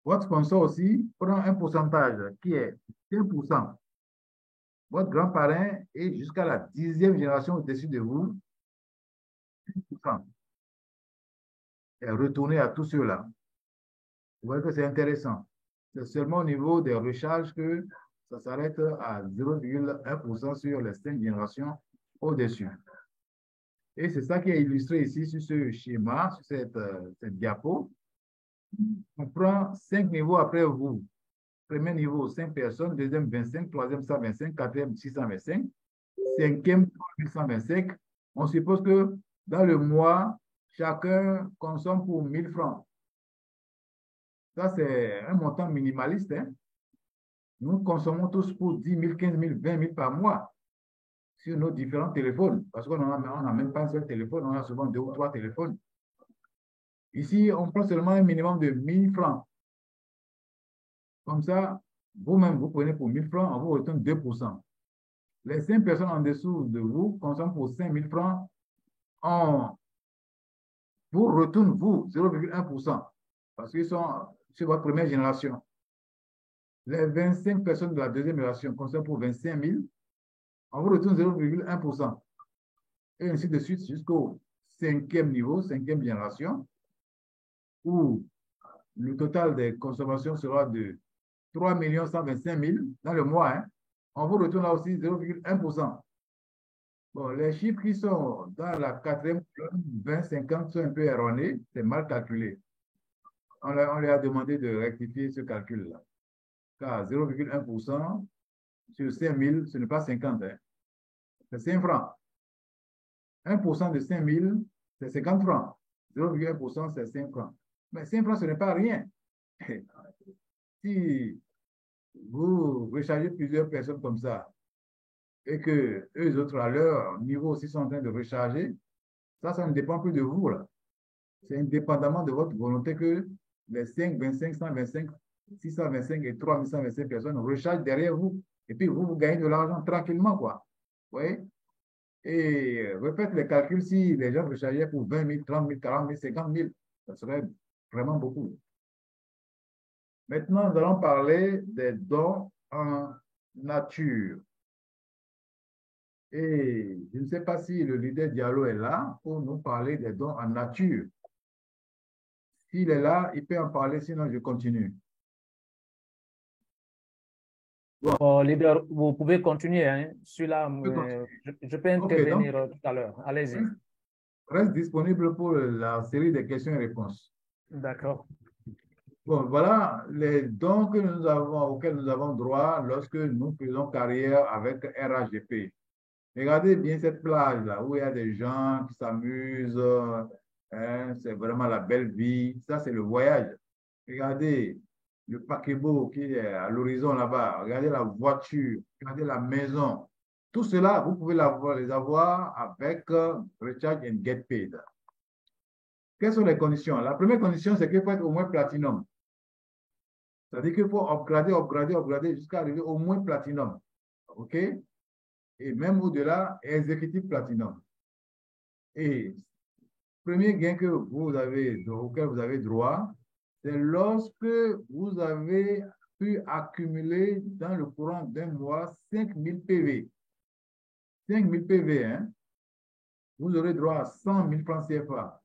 votre sponsor aussi prend un pourcentage qui est 5%. Votre grand-parrain est jusqu'à la 10e génération au-dessus de vous, 5% est retourné à tous ceux-là. Vous voyez que c'est intéressant. C'est seulement au niveau des recharges que ça s'arrête à 0,1% sur les 5 générations au-dessus. Et c'est ça qui est illustré ici sur ce schéma, sur cette diapo. On prend 5 niveaux après vous. Premier niveau, 5 personnes. Deuxième, 25. Troisième, 125. Quatrième, 625. Cinquième, 1125. On suppose que dans le mois, chacun consomme pour 1000 francs. Ça, c'est un montant minimaliste, hein. Nous consommons tous pour 10 000, 15 000, 20 000 par mois sur nos différents téléphones. Parce qu'on n'a même pas un seul téléphone, on a souvent 2 ou 3 téléphones. Ici, on prend seulement un minimum de 1000 francs. Comme ça, vous-même, vous prenez pour 1000 francs, on vous retourne 2%. Les 5 personnes en dessous de vous consomment pour 5000 francs, on vous retourne, vous, 0,1%. Parce qu'ils sont sur votre première génération. Les 25 personnes de la deuxième génération consomment pour 25 000, on vous retourne 0,1%. Et ainsi de suite jusqu'au cinquième niveau, cinquième génération, où le total des consommations sera de 3 125 000 dans le mois, hein. On vous retourne là aussi 0,1%. Bon, les chiffres qui sont dans la quatrième colonne, 20, 50, sont un peu erronés, c'est mal calculé. On leur a demandé de rectifier ce calcul-là. Car 0,1% sur 5 000, ce n'est pas 50, hein. C'est 5 francs. 1% de 5 000, c'est 50 francs. 0,1%, c'est 5 francs. Mais 5 francs, ce n'est pas rien. Si vous rechargez plusieurs personnes comme ça, et que eux autres, à leur niveau aussi, sont en train de recharger, ça ne dépend plus de vous, là. C'est indépendamment de votre volonté que les 5, 25, 125, 625 et 3125 personnes rechargent derrière vous. Et puis, vous gagnez de l'argent tranquillement, quoi. Vous voyez? Et refaites les calculs si les gens rechargeaient pour 20 000, 30 000, 40 000, 50 000. Ça serait vraiment beaucoup. Maintenant, nous allons parler des dons en nature. Et je ne sais pas si le leader Diallo est là pour nous parler des dons en nature. S'il est là, il peut en parler, sinon je continue. Bon, Bon, leader, vous pouvez continuer, hein. Celui-là, je peux continuer. je peux OK, donc, intervenir tout à l'heure. Allez-y. reste disponible pour la série des questions et réponses. D'accord. Bon, voilà les dons que nous avons, auxquels nous avons droit lorsque nous faisons carrière avec RHGP. Regardez bien cette plage-là où il y a des gens qui s'amusent, hein, c'est vraiment la belle vie. Ça, c'est le voyage. Regardez le paquebot qui est à l'horizon là-bas. Regardez la voiture. Regardez la maison. Tout cela, vous pouvez les avoir avec Recharge and Get Paid. Quelles sont les conditions? La première condition, c'est qu'il faut être au moins platinum. C'est-à-dire qu'il faut upgrader, upgrader, upgrader jusqu'à arriver au moins platinum. OK? Et même au-delà, exécutif platinum. Et premier gain que vous avez, auquel vous avez droit, c'est lorsque vous avez pu accumuler dans le courant d'un mois 5000 PV. 5000 PV, hein? Vous aurez droit à 100 000 francs CFA.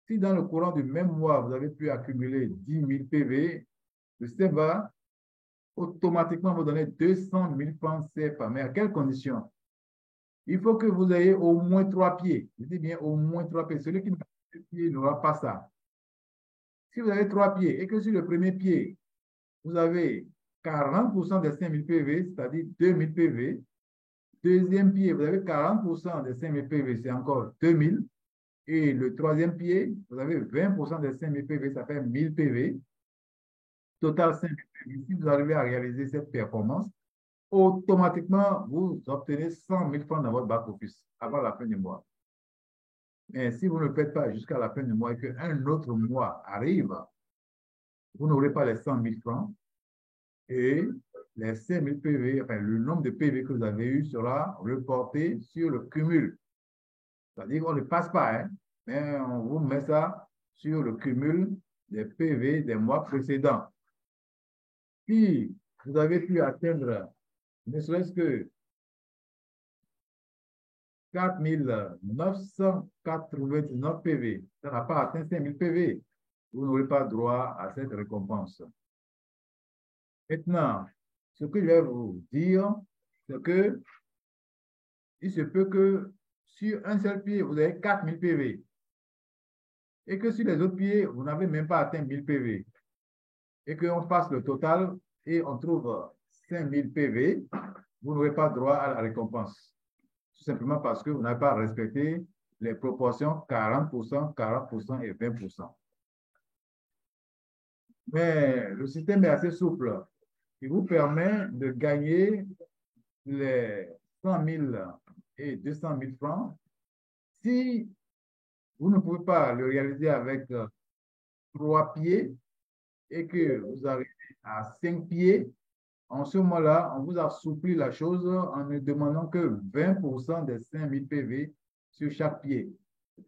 Si dans le courant du même mois, vous avez pu accumuler 10 000 PV, le système va automatiquement vous donner 200 000 francs CFA. Mais à quelles conditions? Il faut que vous ayez au moins 3 pieds. Je dis bien au moins 3 pieds. Celui qui n'a pas de pied n'aura pas ça. Si vous avez 3 pieds et que sur le premier pied, vous avez 40% des 5000 PV, c'est-à-dire 2000 PV. Deuxième pied, vous avez 40% des 5000 PV, c'est encore 2000. Et le troisième pied, vous avez 20% des 5000 PV, ça fait 1000 PV. Total 5000 PV. Si vous arrivez à réaliser cette performance, automatiquement, vous obtenez 100 000 francs dans votre back-office avant la fin du mois. Mais si vous ne le faites pas jusqu'à la fin du mois et qu'un autre mois arrive, vous n'aurez pas les 100 000 francs et les 5 000 PV, enfin le nombre de PV que vous avez eu sera reporté sur le cumul. C'est-à-dire qu'on ne passe pas, hein, mais on vous met ça sur le cumul des PV des mois précédents. Si vous avez pu atteindre ne serait-ce que 4 999 PV, ça n'a pas atteint 5 000 PV, vous n'aurez pas droit à cette récompense. Maintenant, ce que je vais vous dire, c'est que il se peut que sur un seul pied, vous avez 4000 PV. Et que sur les autres pieds, vous n'avez même pas atteint 1000 PV. Et qu'on fasse le total et on trouve 5000 PV, vous n'aurez pas droit à la récompense. Tout simplement parce que vous n'avez pas respecté les proportions 40%, 40% et 20%. Mais le système est assez souple. Il vous permet de gagner les 100 000 et 200 000 francs. Si vous ne pouvez pas le réaliser avec 3 pieds et que vous arrivez à 5 pieds, en ce moment-là, on vous assouplit la chose en ne demandant que 20% des 5 000 PV sur chaque pied.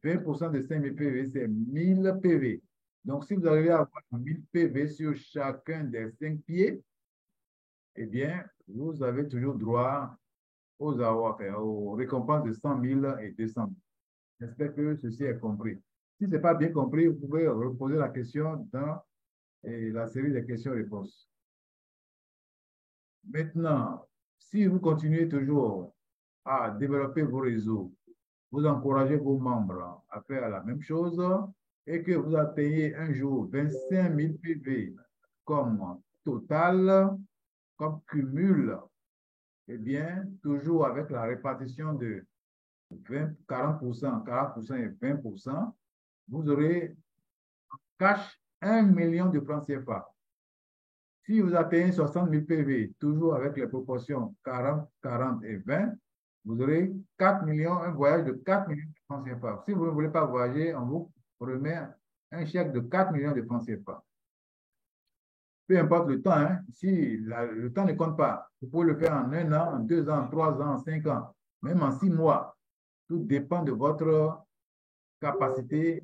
20% de 5 000 PV, c'est 1000 PV. Donc, si vous arrivez à avoir 1000 PV sur chacun des 5 pieds, eh bien, vous avez toujours droit aux récompenses de 100 000 et 200 000. J'espère que ceci est compris. Si ce n'est pas bien compris, vous pouvez reposer la question dans la série des questions-réponses. Maintenant, si vous continuez toujours à développer vos réseaux, vous encouragez vos membres à faire la même chose et que vous atteignez un jour 25 000 PV comme total, comme cumul, eh bien, toujours avec la répartition de 40%, 40% et 20%, vous aurez cash 1 million de francs CFA. Si vous atteignez 60 000 PV, toujours avec les proportions 40, 40 et 20, vous aurez 4 millions, un voyage de 4 millions de francs CFA. Si vous ne voulez pas voyager, on vous remet un chèque de 4 millions de francs CFA. Peu importe le temps, hein, si le temps ne compte pas, vous pouvez le faire en 1 an, en 2 ans, en 3 ans, en 5 ans, même en 6 mois. Tout dépend de votre capacité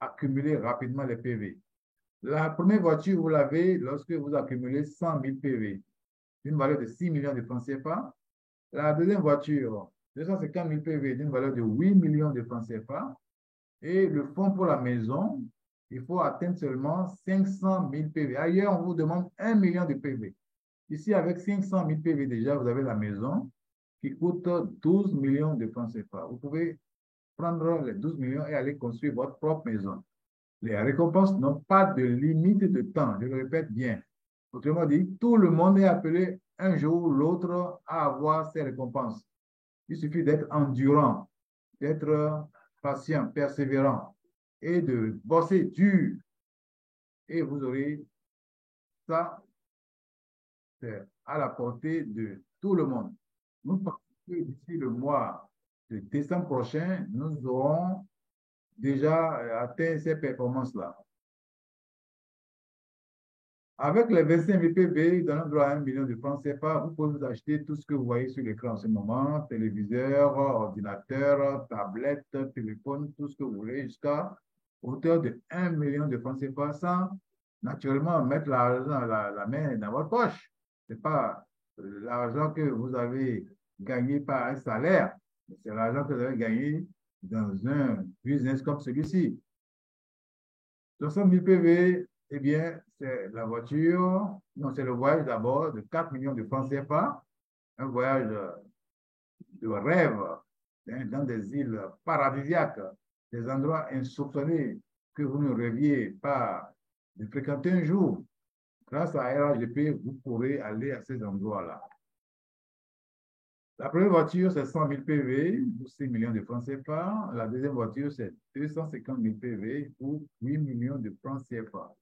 à accumuler rapidement les PV. La première voiture, vous l'avez lorsque vous accumulez 100 000 PV, d'une valeur de 6 millions de francs CFA. La deuxième voiture, 250 000 PV, d'une valeur de 8 millions de francs CFA. Et le fonds pour la maison, il faut atteindre seulement 500 000 PV. Ailleurs, on vous demande 1 million de PV. Ici, avec 500 000 PV déjà, vous avez la maison qui coûte 12 millions de francs CFA. Vous pouvez prendre les 12 millions et aller construire votre propre maison. Les récompenses n'ont pas de limite de temps, je le répète bien. Autrement dit, tout le monde est appelé un jour ou l'autre à avoir ses récompenses. Il suffit d'être endurant, d'être patient, persévérant et de bosser dur. Et vous aurez ça, c'est à la portée de tout le monde. Nous pensons que d'ici le mois de décembre prochain, nous aurons déjà atteint ces performances-là. Avec les 25 000 PV donnant droit à 1 million de francs CFA, vous pouvez vous acheter tout ce que vous voyez sur l'écran en ce moment, téléviseur, ordinateur, tablette, téléphone, tout ce que vous voulez, jusqu'à hauteur de 1 million de francs CFA sans naturellement mettre l'argent, la main dans votre poche. Ce n'est pas l'argent que vous avez gagné par un salaire, c'est l'argent que vous avez gagné dans un business comme celui-ci. 60 000 PV, eh bien, c'est la voiture, non, c'est le voyage d'abord de 4 millions de francs CFA, un voyage de rêve hein, dans des îles paradisiaques, des endroits insoupçonnés que vous ne rêviez pas de fréquenter un jour. Grâce à RHDP, vous pourrez aller à ces endroits-là. La première voiture, c'est 100 000 PV pour 6 millions de francs CFA. La deuxième voiture, c'est 250 000 PV pour 8 millions de francs CFA.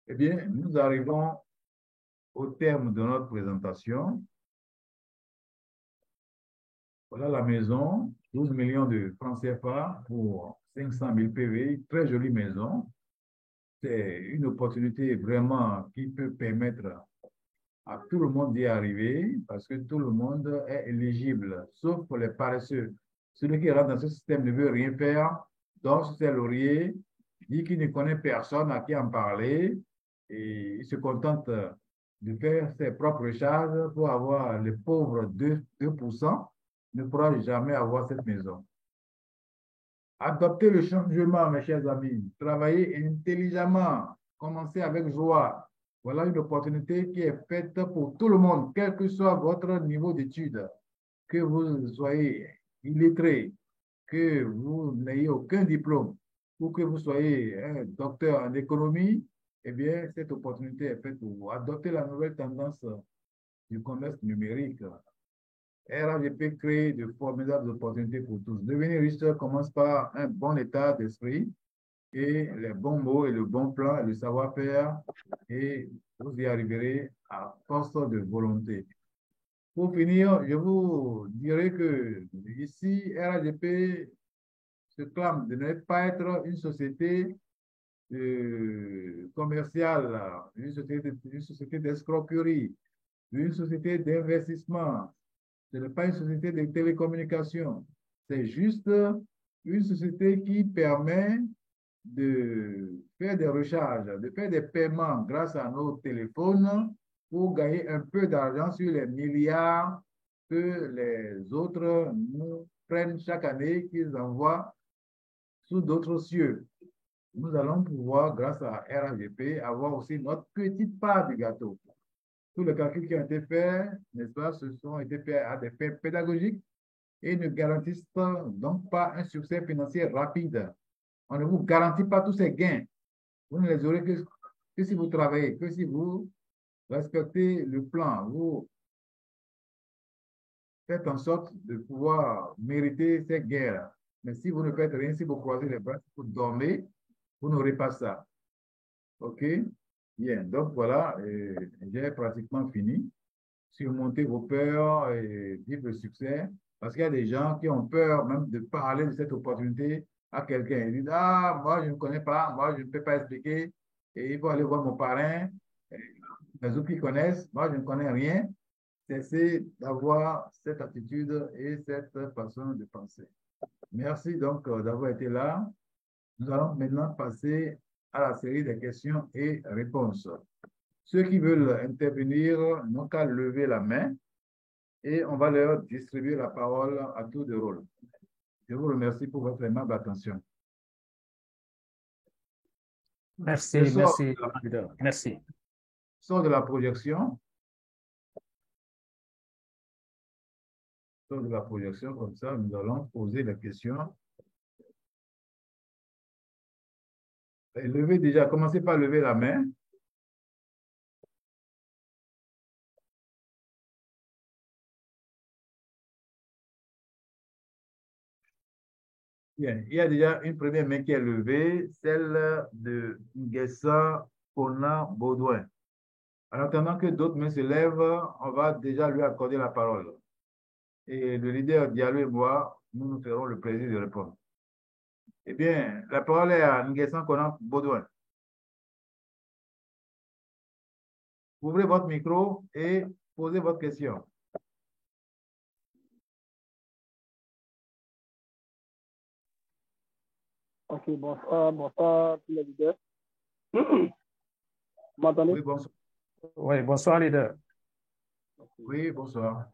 Eh bien, nous arrivons au terme de notre présentation. Voilà la maison, 12 millions de francs CFA pour 500 000 PV. Très jolie maison. C'est une opportunité vraiment qui peut permettre à tout le monde d'y arriver parce que tout le monde est éligible, sauf pour les paresseux. Celui qui rentre dans ce système ne veut rien faire, dort sur ses lauriers, dit qu'il ne connaît personne à qui en parler et il se contente de faire ses propres charges pour avoir les pauvres 2%, ne pourra jamais avoir cette maison. Adoptez le changement, mes chers amis. Travaillez intelligemment. Commencez avec joie. Voilà une opportunité qui est faite pour tout le monde, quel que soit votre niveau d'études, que vous soyez illettré, que vous n'ayez aucun diplôme ou que vous soyez un docteur en économie, eh bien, cette opportunité est faite pour vous. Adopter la nouvelle tendance du commerce numérique. RAGP crée de formidables opportunités pour tous. Devenir riche commence par un bon état d'esprit et les bons mots et le bon plan et le savoir-faire et vous y arriverez à force de volonté. Pour finir, je vous dirais que ici, RAGP se clame de ne pas être une société commerciale, une société d'escroquerie, une société d'investissement. Ce n'est pas une société de télécommunications. C'est juste une société qui permet de faire des recharges, de faire des paiements grâce à nos téléphones pour gagner un peu d'argent sur les milliards que les autres nous prennent chaque année, qu'ils envoient sous d'autres cieux. Nous allons pouvoir, grâce à RAGP, avoir aussi notre petite part du gâteau. Tous les calculs qui ont été faits, n'est-ce pas, ce sont été faits à des fins pédagogiques et ne garantissent donc pas un succès financier rapide. On ne vous garantit pas tous ces gains. Vous ne les aurez que si vous travaillez, que si vous respectez le plan, vous faites en sorte de pouvoir mériter ces gains. Mais si vous ne faites rien, si vous croisez les bras, si vous dormez, vous n'aurez pas ça. OK? Bien. Donc voilà, j'ai pratiquement fini. Surmonter vos peurs et vivre le succès. Parce qu'il y a des gens qui ont peur même de parler de cette opportunité à quelqu'un. Ils disent, ah, moi, je ne connais pas, moi, je ne peux pas expliquer. Et il faut aller voir mon parrain. Et les autres qui connaissent, moi, je ne connais rien. Cessez d'avoir cette attitude et cette façon de penser. Merci donc d'avoir été là. Nous allons maintenant passer à la série des questions et réponses. Ceux qui veulent intervenir n'ont qu'à lever la main et on va leur distribuer la parole à tour de rôle. Je vous remercie pour votre aimable attention. Merci, Je sors, merci, leader. Merci. sors de la projection. Sors de la projection, comme ça, nous allons poser la question. Et levez déjà, commencez par lever la main. Bien, il y a déjà une première main qui est levée, celle de Nguessa Kona Baudouin. En attendant que d'autres mains se lèvent, on va déjà lui accorder la parole. Et le leader Diallo et moi, nous ferons le plaisir de répondre. Eh bien, la parole est à Nguessa Kona Baudouin. Ouvrez votre micro et posez votre question. Ok, bonsoir tous les leaders. Vous m'entendez? Oui, bonsoir. Oui, bonsoir, leader. Oui, bonsoir.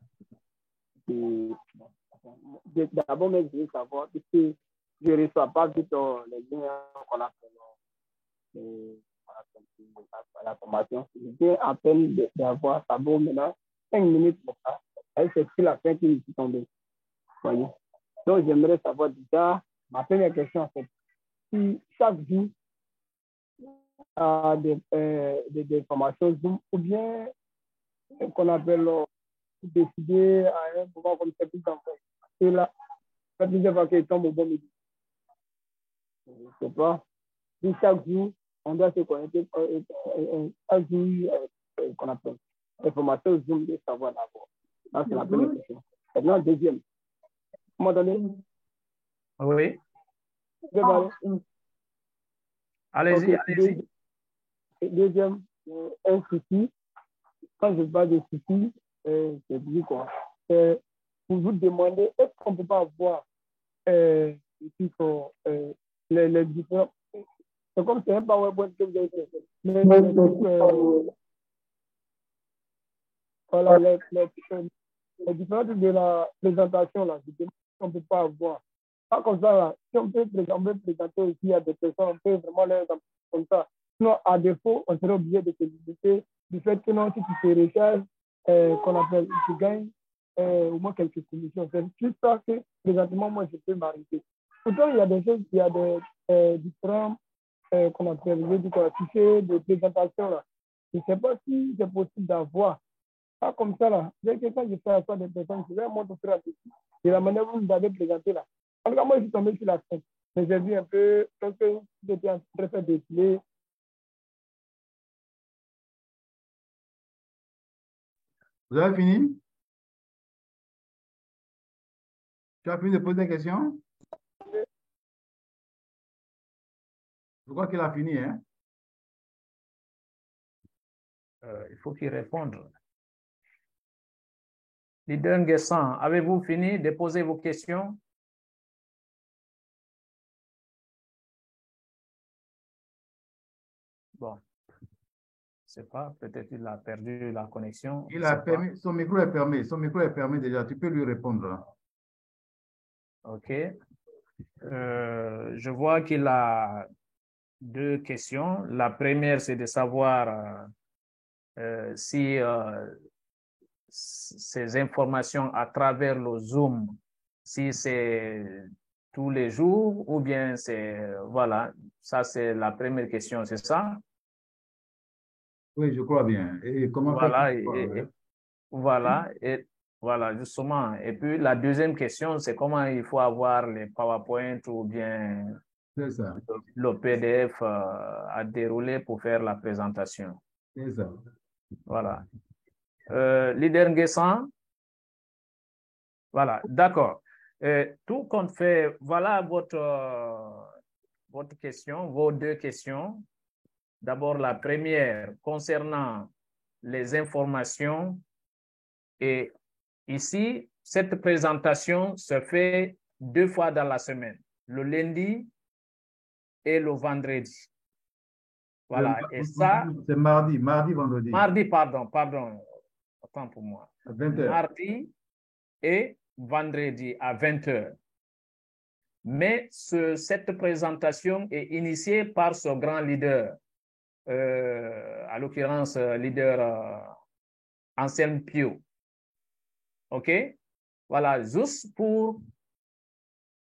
D'abord, mais je veux savoir, puisque je ne reçois pas vite les liens qu'on a fait la formation. Je viens à peine d'avoir ça vaut maintenant 5 minutes pour ça. Et c'est sur la fin qui me suis tombé. Voyez? Donc, j'aimerais savoir déjà, ma première question, c'est si chaque jour, des formations Zoom ou bien qu'on appelle décider à un moment comme ça plus d'enfants. Et là, la plusieurs fois qu'il tombe au bon milieu. Je ne sais pas. Si chaque jour, on doit se connecter un jour qu'on appelle information Zoom de savoir d'abord. Ça, c'est la première question. Maintenant, deuxième. Vous m'entendez? Oui. Okay. Allez-y, allez-y. Deuxième, un souci. Quand je parle de souci, c'est dit quoi? Pour vous demander, est-ce qu'on ne peut pas avoir les différents. C'est comme c'est un PowerPoint que vous avez fait. Voilà, les différents trucs de la présentation, là, on ne peut pas avoir. Pas comme ça, là. Si on peut présenter aussi à des personnes, on peut vraiment les comme ça. Sinon, à défaut, on serait obligé de se limiter du fait que non, si tu te recharges, qu'on appelle, tu gagnes au moins quelques commissions. C'est juste ça que, présentement, moi, je peux m'arrêter. Pourtant, il y a des choses, il y a des différents, qu'on appelle, je dis quoi, fichiers de présentation, là. Je ne sais pas si c'est possible d'avoir. Pas comme ça, là. Dès que quand je fais à ça des personnes, je vais montrer au fur et à mesure de la manière dont vous avez présenté, là. En tout cas, moi, je suis tombé sur la scène. Mais j'ai vu un peu, parce que j'étais en train de faire défiler. Vous avez fini? Tu as fini de poser des questions? Je crois qu'il a fini, hein? Il faut qu'il réponde. Leader Nguessan, avez-vous fini de poser vos questions? Bon, je ne sais pas, peut-être il a perdu la connexion. Il a permis, son micro est fermé. Son micro est fermé déjà. Tu peux lui répondre, là. OK. Je vois qu'il a deux questions. La première, c'est de savoir si ces informations à travers le Zoom, si c'est tous les jours ou bien c'est, voilà, ça c'est la première question, c'est ça? Oui, je crois bien. Et comment faire Voilà, pour voilà, et voilà, justement. Et puis la deuxième question, c'est comment il faut avoir les PowerPoint ou bien C'est ça. le PDF à dérouler pour faire la présentation. C'est ça. Voilà. Leader Nguessan, voilà, d'accord. Tout compte fait, voilà votre question, vos deux questions. D'abord, la première concernant les informations. Et ici, cette présentation se fait 2 fois dans la semaine, le lundi et le vendredi. Voilà. Et ça, C'est mardi, vendredi, mardi, pardon, autant pour moi. à 20 heures. Mardi et vendredi à 20 heures. Mais cette présentation est initiée par ce grand leader, à l'occurrence, leader Anselme Pio. OK? Voilà, juste pour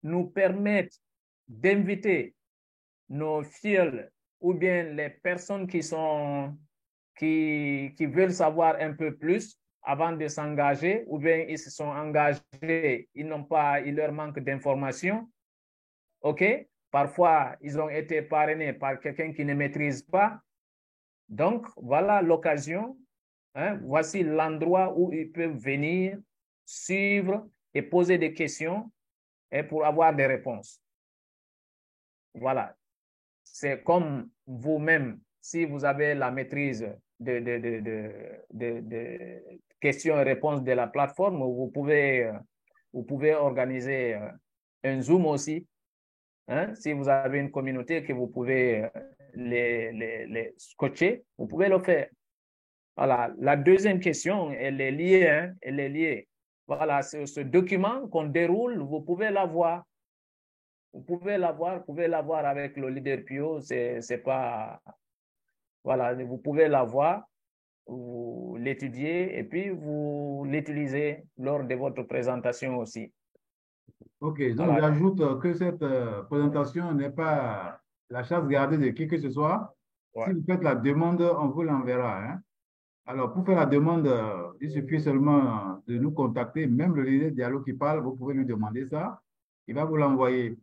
nous permettre d'inviter nos fidèles ou bien les personnes qui veulent savoir un peu plus avant de s'engager, ou bien ils se sont engagés, il leur manque d'informations. OK? Parfois, ils ont été parrainés par quelqu'un qui ne maîtrise pas. Donc, voilà l'occasion. Hein? Voici l'endroit où ils peuvent venir, suivre et poser des questions et pour avoir des réponses. Voilà. C'est comme vous-même, si vous avez la maîtrise de questions et réponses de la plateforme, vous pouvez organiser un Zoom aussi. Hein? Si vous avez une communauté que vous pouvez les coacher, vous pouvez le faire. Voilà. La deuxième question, elle est liée. Hein? Elle est liée. Voilà, ce document qu'on déroule, vous pouvez l'avoir. Vous pouvez l'avoir avec le leader Pio, c'est pas, voilà, vous pouvez l'avoir, vous l'étudiez et puis vous l'utilisez lors de votre présentation aussi. OK, donc Voilà. j'ajoute que cette présentation n'est pas la chasse gardée de qui que ce soit. Ouais. Si vous faites la demande, on vous l'enverra, hein. Alors, pour faire la demande, il suffit seulement de nous contacter. Même le leader Diallo qui parle, vous pouvez lui demander ça. Il va vous l'envoyer.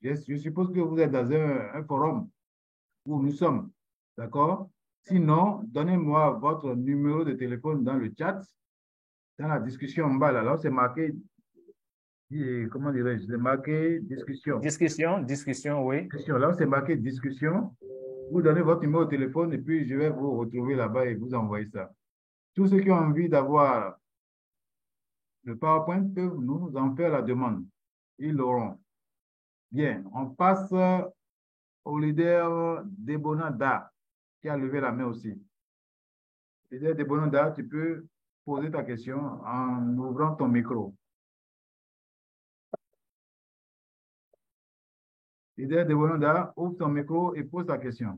Je suppose que vous êtes dans un forum où nous sommes. D'accord? Sinon, donnez-moi votre numéro de téléphone dans le chat, dans la discussion en bas. Là, c'est marqué, comment dirais-je, c'est marqué discussion. Discussion, oui. Là, c'est marqué discussion. Vous donnez votre numéro de téléphone et puis je vais vous retrouver là-bas et vous envoyer ça. Tous ceux qui ont envie d'avoir le PowerPoint peuvent nous en faire la demande. Ils l'auront. Bien, on passe au leader Debonada qui a levé la main aussi. Leader Debonada, tu peux poser ta question en ouvrant ton micro. Idée de Bonanda, ouvre ton micro et pose ta question.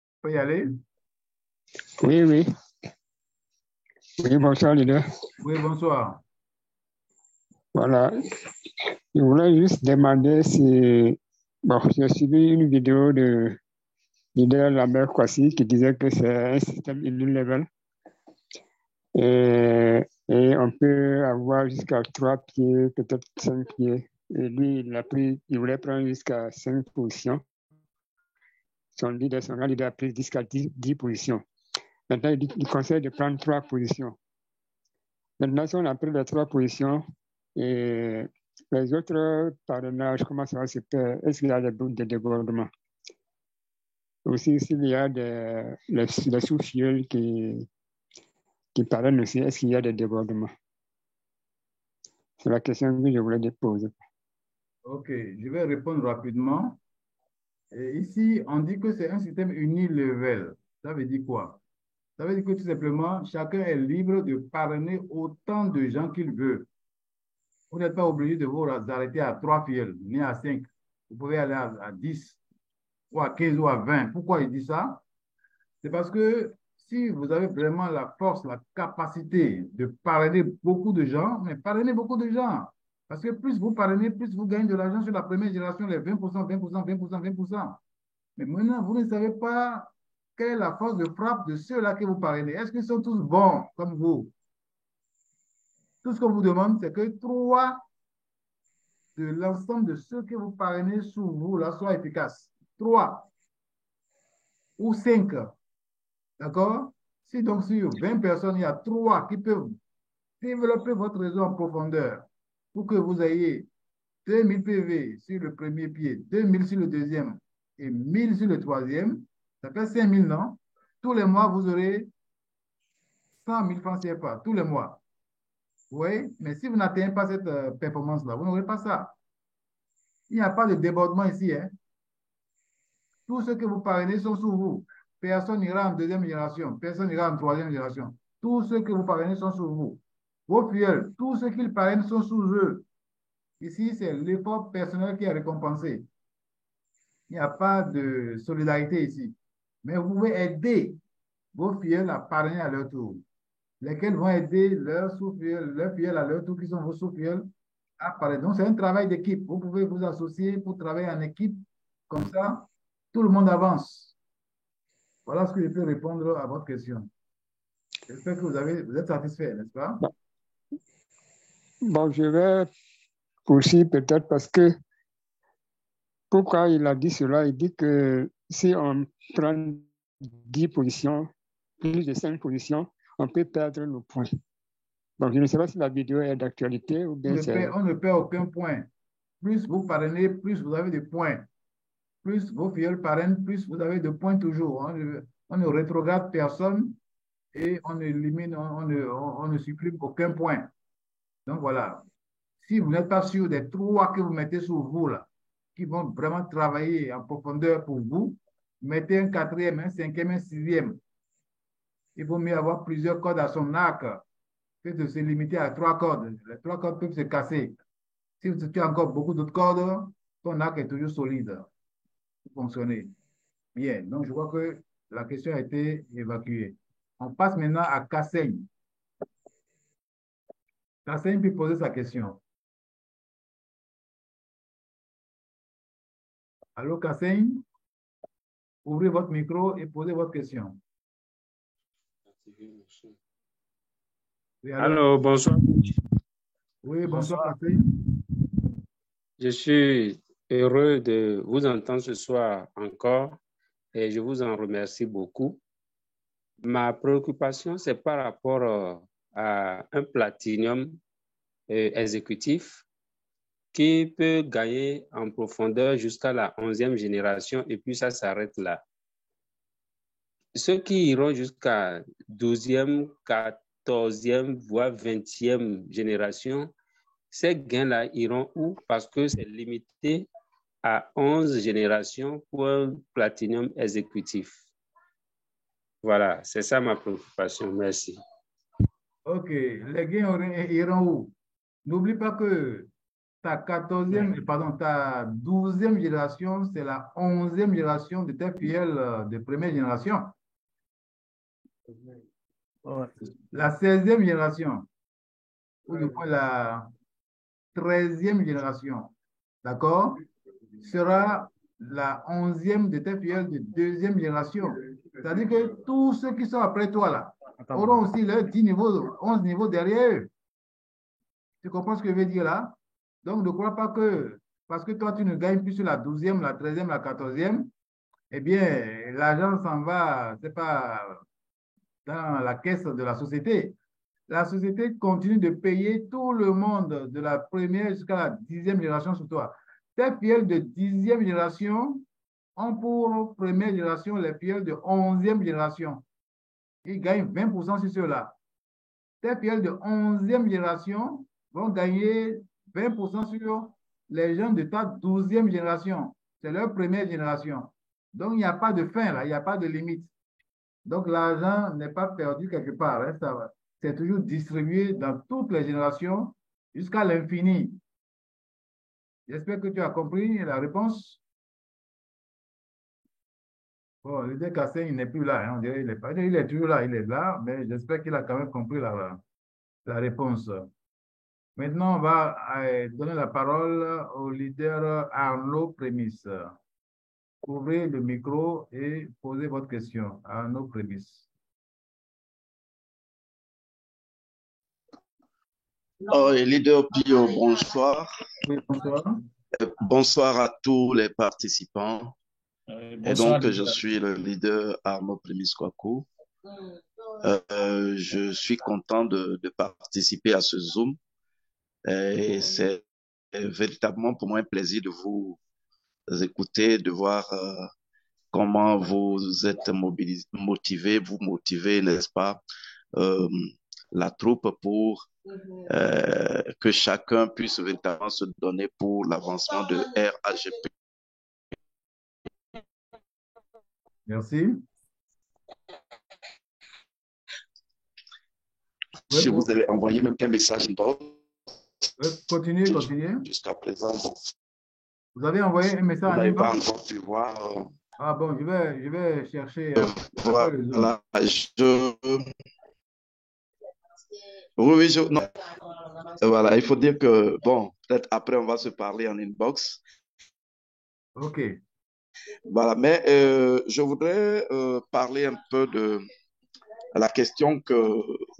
Tu peux y aller? Oui, oui. Oui, bonsoir, leader. Oui, bonsoir. Voilà. Je voulais juste demander si. Bon, j'ai suivi une vidéo de leader Lambert Kwasi qui disait que c'est un système unilevel et on peut avoir jusqu'à 3 pieds, peut-être 5 pieds. Et lui, il voulait prendre jusqu'à 5 positions. Son leader a pris jusqu'à 10 positions. Maintenant, il conseille de prendre 3 positions. Maintenant, si on a pris les 3 positions, et les autres parrainages, comment ça va se faire? Est-ce qu'il y a des débordements? Aussi, s'il y a les sous-fioles qui parrainent aussi, est-ce qu'il y a des débordements? C'est la question que je voulais poser. Ok, je vais répondre rapidement. Et ici, on dit que c'est un système unilevel. Ça veut dire quoi? Ça veut dire que tout simplement, chacun est libre de parrainer autant de gens qu'il veut. Vous n'êtes pas obligé de vous arrêter à 3 fioles, ni à 5. Vous pouvez aller à 10, ou à 15, ou à 20. Pourquoi il dit ça? C'est parce que si vous avez vraiment la force, la capacité de parrainer beaucoup de gens, mais parrainez beaucoup de gens. Parce que plus vous parrainez, plus vous gagnez de l'argent sur la première génération, les 20%, 20%, 20%, 20%. Mais maintenant, vous ne savez pas quelle est la force de frappe de ceux-là que vous parrainez. Est-ce qu'ils sont tous bons comme vous? Tout ce qu'on vous demande, c'est que 3 de l'ensemble de ceux que vous parrainez sous vous là soient efficaces. 3 ou 5. D'accord? Si donc sur 20 personnes, il y a 3 qui peuvent développer votre réseau en profondeur pour que vous ayez 2000 PV sur le premier pied, 2000 sur le deuxième et 1000 sur le troisième, ça fait 5000, non? Tous les mois, vous aurez 100 000 francs CFA, tous les mois. Oui, mais si vous n'atteignez pas cette performance-là, vous n'aurez pas ça. Il n'y a pas de débordement ici, hein. Tous ceux que vous parrainez sont sous vous. Personne n'ira en deuxième génération, personne n'ira en troisième génération. Tous ceux que vous parrainez sont sous vous. Vos fidèles, tous ceux qu'ils parrainent sont sous eux. Ici, c'est l'effort personnel qui est récompensé. Il n'y a pas de solidarité ici. Mais vous pouvez aider vos fidèles à parrainer à leur tour. Lesquels vont aider leurs sous-fidèles, leurs fidèles à leur tour, qui sont vos sous-fidèles, à parrainer. Donc, c'est un travail d'équipe. Vous pouvez vous associer pour travailler en équipe. Comme ça, tout le monde avance. Voilà ce que je peux répondre à votre question. J'espère que vous êtes satisfait, n'est-ce pas? Bon, je vais poursuivre peut-être parce que pourquoi il a dit cela? Il dit que si on prend 10 positions, plus de 5 positions, on peut perdre nos points. Donc, je ne sais pas si la vidéo est d'actualité ou bien c'est... On ne perd aucun point. Plus vous parrainez, plus vous avez des points. Plus vos fidèles parrainent, plus vous avez de points toujours. On ne rétrograde personne et on élimine, on ne supprime aucun point. Donc voilà. Si vous n'êtes pas sûr des 3 que vous mettez sur vous, là, qui vont vraiment travailler en profondeur pour vous, mettez un 4e, un 5e, un 6e. Il vaut mieux avoir plusieurs cordes à son arc que de se limiter à 3 cordes. Les 3 cordes peuvent se casser. Si tu as encore beaucoup d'autres cordes, ton arc est toujours solide pour fonctionner. Bien, donc je crois que la question a été évacuée. On passe maintenant à Kassem. Kassem peut poser sa question. Allô, Kassem? Ouvrez votre micro et posez votre question. Oui, allô, bonsoir. Oui, bonsoir, Kassem. Je suis heureux de vous entendre ce soir encore et je vous en remercie beaucoup. Ma préoccupation, c'est par rapport à un platinium exécutif qui peut gagner en profondeur jusqu'à la 11e génération et puis ça s'arrête là. Ceux qui iront jusqu'à 12e, 14e, voire 20e génération, ces gains-là iront où? Parce que c'est limité à 11 générations pour un platinium exécutif. Voilà, c'est ça ma préoccupation. Merci. OK. Les gains iront où? N'oublie pas que ta 14e, pardon, ta 12e génération, c'est la 11e génération de tes filleule de première génération. Ouais. La 16e génération, ou du moins la 13e génération, d'accord, sera la 11e de tes filleule de deuxième génération. C'est-à-dire que tous ceux qui sont après toi là auront aussi leurs 10 niveaux, 11 niveaux derrière eux. Tu comprends ce que je veux dire là? Donc, ne crois pas que parce que toi, tu ne gagnes plus sur la 12e, la 13e, la 14e, eh bien, l'argent s'en va, c'est pas dans la caisse de la société. La société continue de payer tout le monde de la première jusqu'à la 10e génération sur toi. Tes fillettes de 10e génération ont pour première génération les fillettes de 11e génération. Ils gagnent 20% sur ceux-là. Tes fillettes de 11e génération vont gagner 20% sur les gens de ta 12e génération. C'est leur première génération. Donc, il n'y a pas de fin là, il n'y a pas de limite. Donc, l'argent n'est pas perdu quelque part, hein, ça va. C'est toujours distribué dans toutes les générations jusqu'à l'infini. J'espère que tu as compris la réponse. Bon, l'idée Cassé, il n'est plus là, hein, on dirait il est toujours là, il est là, mais j'espère qu'il a quand même compris la réponse. Maintenant, on va donner la parole au leader Arnaud Prémisse. Ouvrez le micro et posez votre question. Arnaud Prémisse. Leader Pio, bonsoir. Oui, bonsoir. Bonsoir à tous les participants. Bonsoir. Donc, je suis le leader Arnaud Prémisse Kwaku. Je suis content de participer à ce Zoom. Et c'est véritablement pour moi un plaisir de vous écouter, de voir comment vous êtes motivés, vous motivez, n'est-ce pas, la troupe pour que chacun puisse véritablement se donner pour l'avancement de RAGP. Merci. Je vous avais envoyé même un message Continuez. Jusqu'à présent. Vous avez envoyé un message. Vous n'avez pas encore pu voir. Ah bon, je vais chercher. Voilà, oui, non. Voilà, il faut dire que, bon, peut-être après, on va se parler en inbox. OK. Voilà, mais je voudrais parler un peu de la question que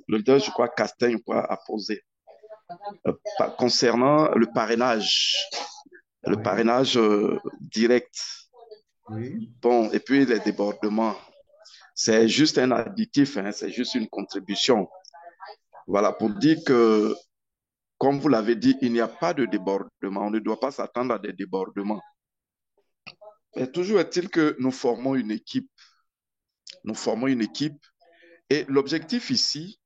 le leader, je crois, Castaing a posée concernant le parrainage. Le parrainage direct. Oui. Bon, et puis les débordements. C'est juste un additif, hein, c'est juste une contribution. Voilà, pour dire que, comme vous l'avez dit, il n'y a pas de débordement. On ne doit pas s'attendre à des débordements. Mais toujours est-il que nous formons une équipe. Nous formons une équipe. Et l'objectif ici,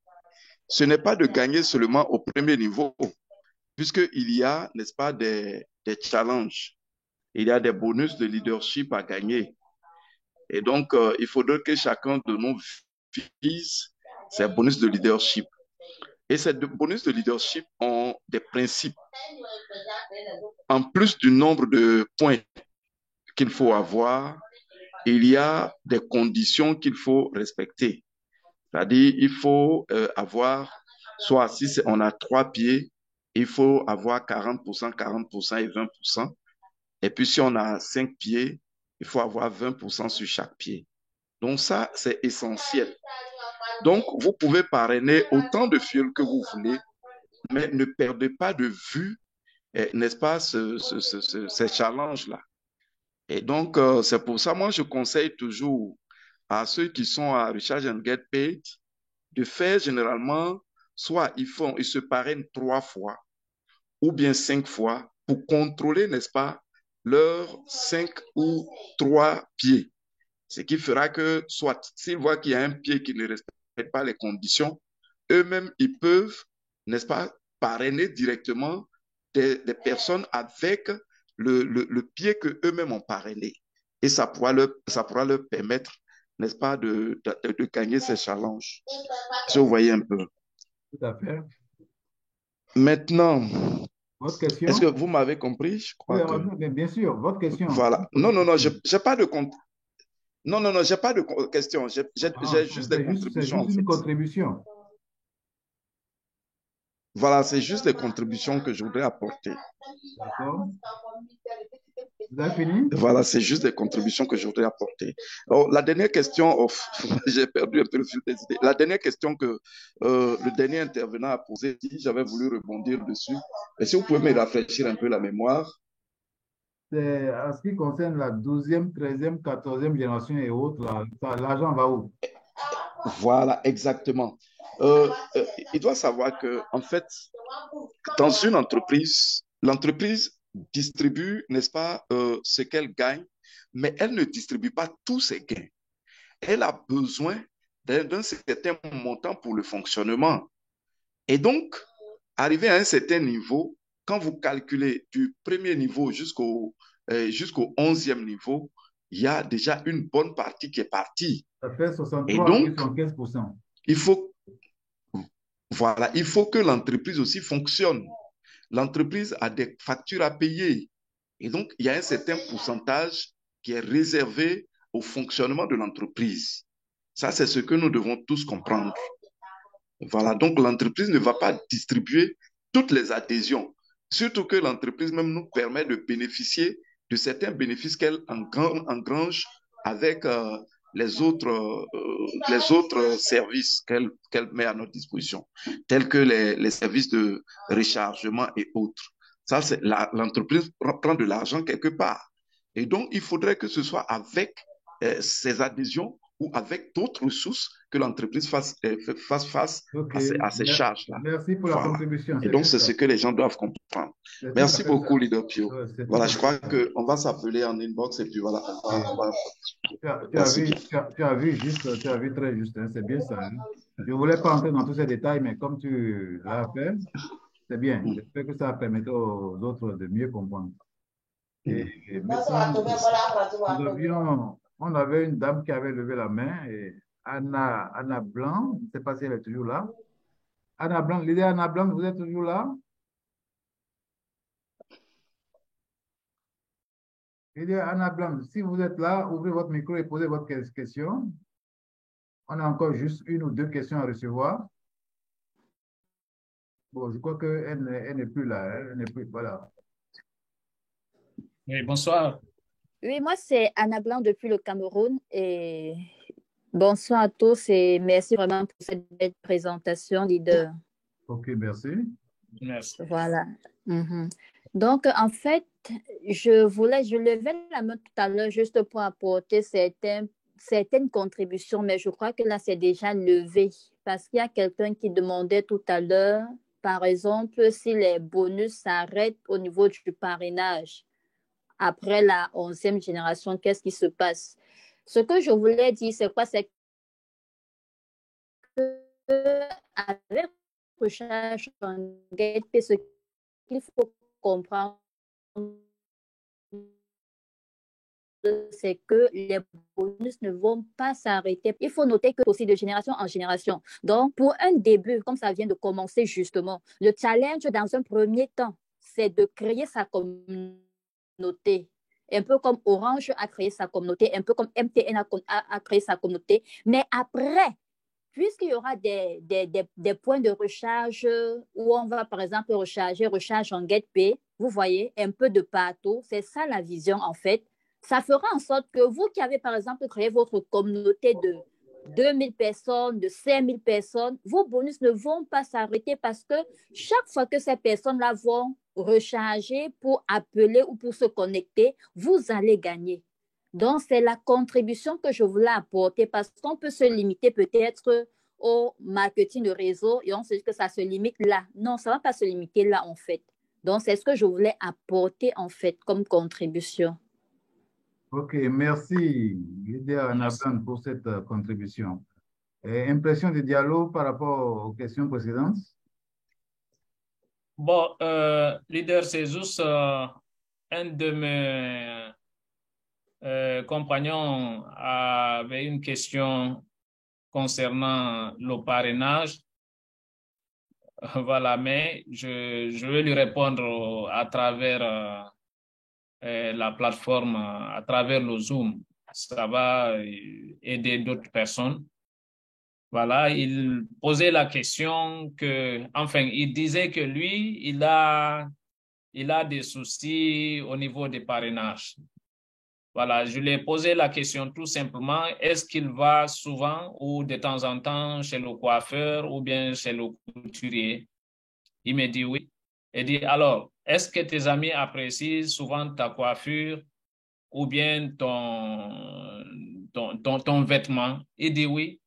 ce n'est pas de gagner seulement au premier niveau, puisqu'il y a, n'est-ce pas, des challenges. Il y a des bonus de leadership à gagner. Et donc, il faudrait que chacun de nous vise ces bonus de leadership. Et ces bonus de leadership ont des principes. En plus du nombre de points qu'il faut avoir, il y a des conditions qu'il faut respecter. C'est-à-dire, il faut avoir, soit si on a 3 pieds, il faut avoir 40%, 40% et 20%. Et puis, si on a 5 pieds, il faut avoir 20% sur chaque pied. Donc, ça, c'est essentiel. Donc, vous pouvez parrainer autant de fioles que vous voulez, mais ne perdez pas de vue, n'est-ce pas, ces challenges-là. Et donc, c'est pour ça, moi, je conseille toujours à ceux qui sont à Recharge and Get Paid de faire généralement, soit ils se parrainent 3 fois ou bien 5 fois pour contrôler, n'est-ce pas, leurs 5 ou 3 pieds. Ce qui fera que, soit s'ils voient qu'il y a un pied qui ne respecte pas les conditions, eux-mêmes, ils peuvent, n'est-ce pas, parrainer directement des personnes avec le pied qu'eux-mêmes ont parrainé. Et ça pourra leur permettre, n'est-ce pas, de gagner ces challenges. Si vous voyez un peu. Tout à fait. Maintenant, Votre Est-ce que question? vous m'avez compris? Je Oui, crois que... bien sûr, votre question. Voilà. Non, non, non, j'ai pas de compte. Non, non, non, j'ai pas de question. Ah, J'ai juste des c'est contributions, juste en une fait. contribution. Voilà, c'est juste des contributions que je voudrais apporter. D'accord. Vous avez fini? Voilà, c'est juste des contributions que je voudrais apporter. Alors, la dernière question, oh, j'ai perdu un peu le fil des idées. La dernière question que le dernier intervenant a posée, si j'avais voulu rebondir dessus, et si vous pouvez me rafraîchir un peu la mémoire. C'est en ce qui concerne la 12e, 13e, 14e génération et autres, l'argent va où? Voilà, exactement. Il doit savoir que, en fait, dans une entreprise, l'entreprise distribue, n'est-ce pas, ce qu'elle gagne, mais elle ne distribue pas tous ses gains. Elle a besoin d'un certain montant pour le fonctionnement. Et donc, arrivé à un certain niveau, quand vous calculez du premier niveau jusqu'au 11e niveau, il y a déjà une bonne partie qui est partie. Ça fait Et 63 plus donc, 75%. il faut, voilà, il faut que l'entreprise aussi fonctionne. L'entreprise a des factures à payer. Et donc, il y a un certain pourcentage qui est réservé au fonctionnement de l'entreprise. Ça, c'est ce que nous devons tous comprendre. Voilà, donc l'entreprise ne va pas distribuer toutes les adhésions, surtout que l'entreprise même nous permet de bénéficier de certains bénéfices qu'elle engrange avec les autres services qu'elle met à notre disposition, tels que les services de rechargement et autres. Ça, c'est l'entreprise prend de l'argent quelque part. Et donc, il faudrait que ce soit avec ces adhésions ou avec d'autres ressources que l'entreprise fasse face OK. à ces charges-là. Merci pour la Voilà. contribution. Et C'est donc, bien c'est ça. ce que les gens doivent comprendre. C'est tout à Merci fait beaucoup, ça. Leader Pio. Ouais, c'est tout Voilà, à je fait crois ça. qu'on va s'appeler en inbox et puis voilà, Et merci bien. tu as vu juste, tu as vu très juste, hein, c'est bien ça, hein. Je ne voulais pas entrer dans tous ces détails, mais comme tu l'as fait, c'est bien. Mm, J'espère que ça permettra aux autres de mieux comprendre. mm. Et maintenant, on avait une dame qui avait levé la main, et Anna Blanc, je ne sais pas si elle est toujours là. Anna Blanc, l'idée Anna Blanc, vous êtes toujours là? L'idée Anna Blanc, si vous êtes là, ouvrez votre micro et posez votre question. On a encore juste une ou deux questions à recevoir. Bon, je crois qu'elle n'est plus là, hein, elle n'est plus, voilà. Oui, bonsoir. Oui, moi, c'est Anna Blanc depuis le Cameroun et bonsoir à tous et merci vraiment pour cette belle présentation, leader. Ok, merci. Merci. Voilà. Mhm. Donc, en fait, je levais la main tout à l'heure juste pour apporter certaines contributions, mais je crois que là, c'est déjà levé parce qu'il y a quelqu'un qui demandait tout à l'heure, par exemple, si les bonus s'arrêtent au niveau du parrainage. Après la 11e génération, qu'est-ce qui se passe? Ce que je voulais dire, c'est quoi? C'est qu'avec recherche en GetPay, ce qu'il faut comprendre, c'est que les bonus ne vont pas s'arrêter. Il faut noter que aussi de génération en génération. Donc, pour un début, comme ça vient de commencer justement, le challenge dans un premier temps, c'est de créer sa communauté. Un peu comme Orange a créé sa communauté, un peu comme MTN a créé sa communauté. Mais après, puisqu'il y aura des points de recharge où on va, par exemple, recharge en GetPay, vous voyez, un peu de partout. C'est ça la vision, en fait. Ça fera en sorte que vous qui avez, par exemple, créé votre communauté de 2000 personnes, de 5000 personnes, vos bonus ne vont pas s'arrêter parce que chaque fois que ces personnes-là vont recharger pour appeler ou pour se connecter, vous allez gagner. Donc, c'est la contribution que je voulais apporter parce qu'on peut se limiter peut-être au marketing de réseau et on se dit que ça se limite là. Non, ça ne va pas se limiter là en fait. Donc, c'est ce que je voulais apporter en fait comme contribution. Ok, merci, Lydia Anna Blanc, pour cette contribution. Impression de dialogue par rapport aux questions précédentes? Bon, leader, c'est juste un de mes compagnons avait une question concernant le parrainage. Voilà, mais je vais lui répondre à travers la plateforme, à travers le Zoom. Ça va aider d'autres personnes. Voilà, il posait la question enfin, il disait que lui, il a des soucis au niveau des parrainages. Voilà, je lui ai posé la question tout simplement, est-ce qu'il va souvent ou de temps en temps chez le coiffeur ou bien chez le couturier? Il me dit oui. Il dit, alors, est-ce que tes amis apprécient souvent ta coiffure ou bien ton vêtement? Il dit oui.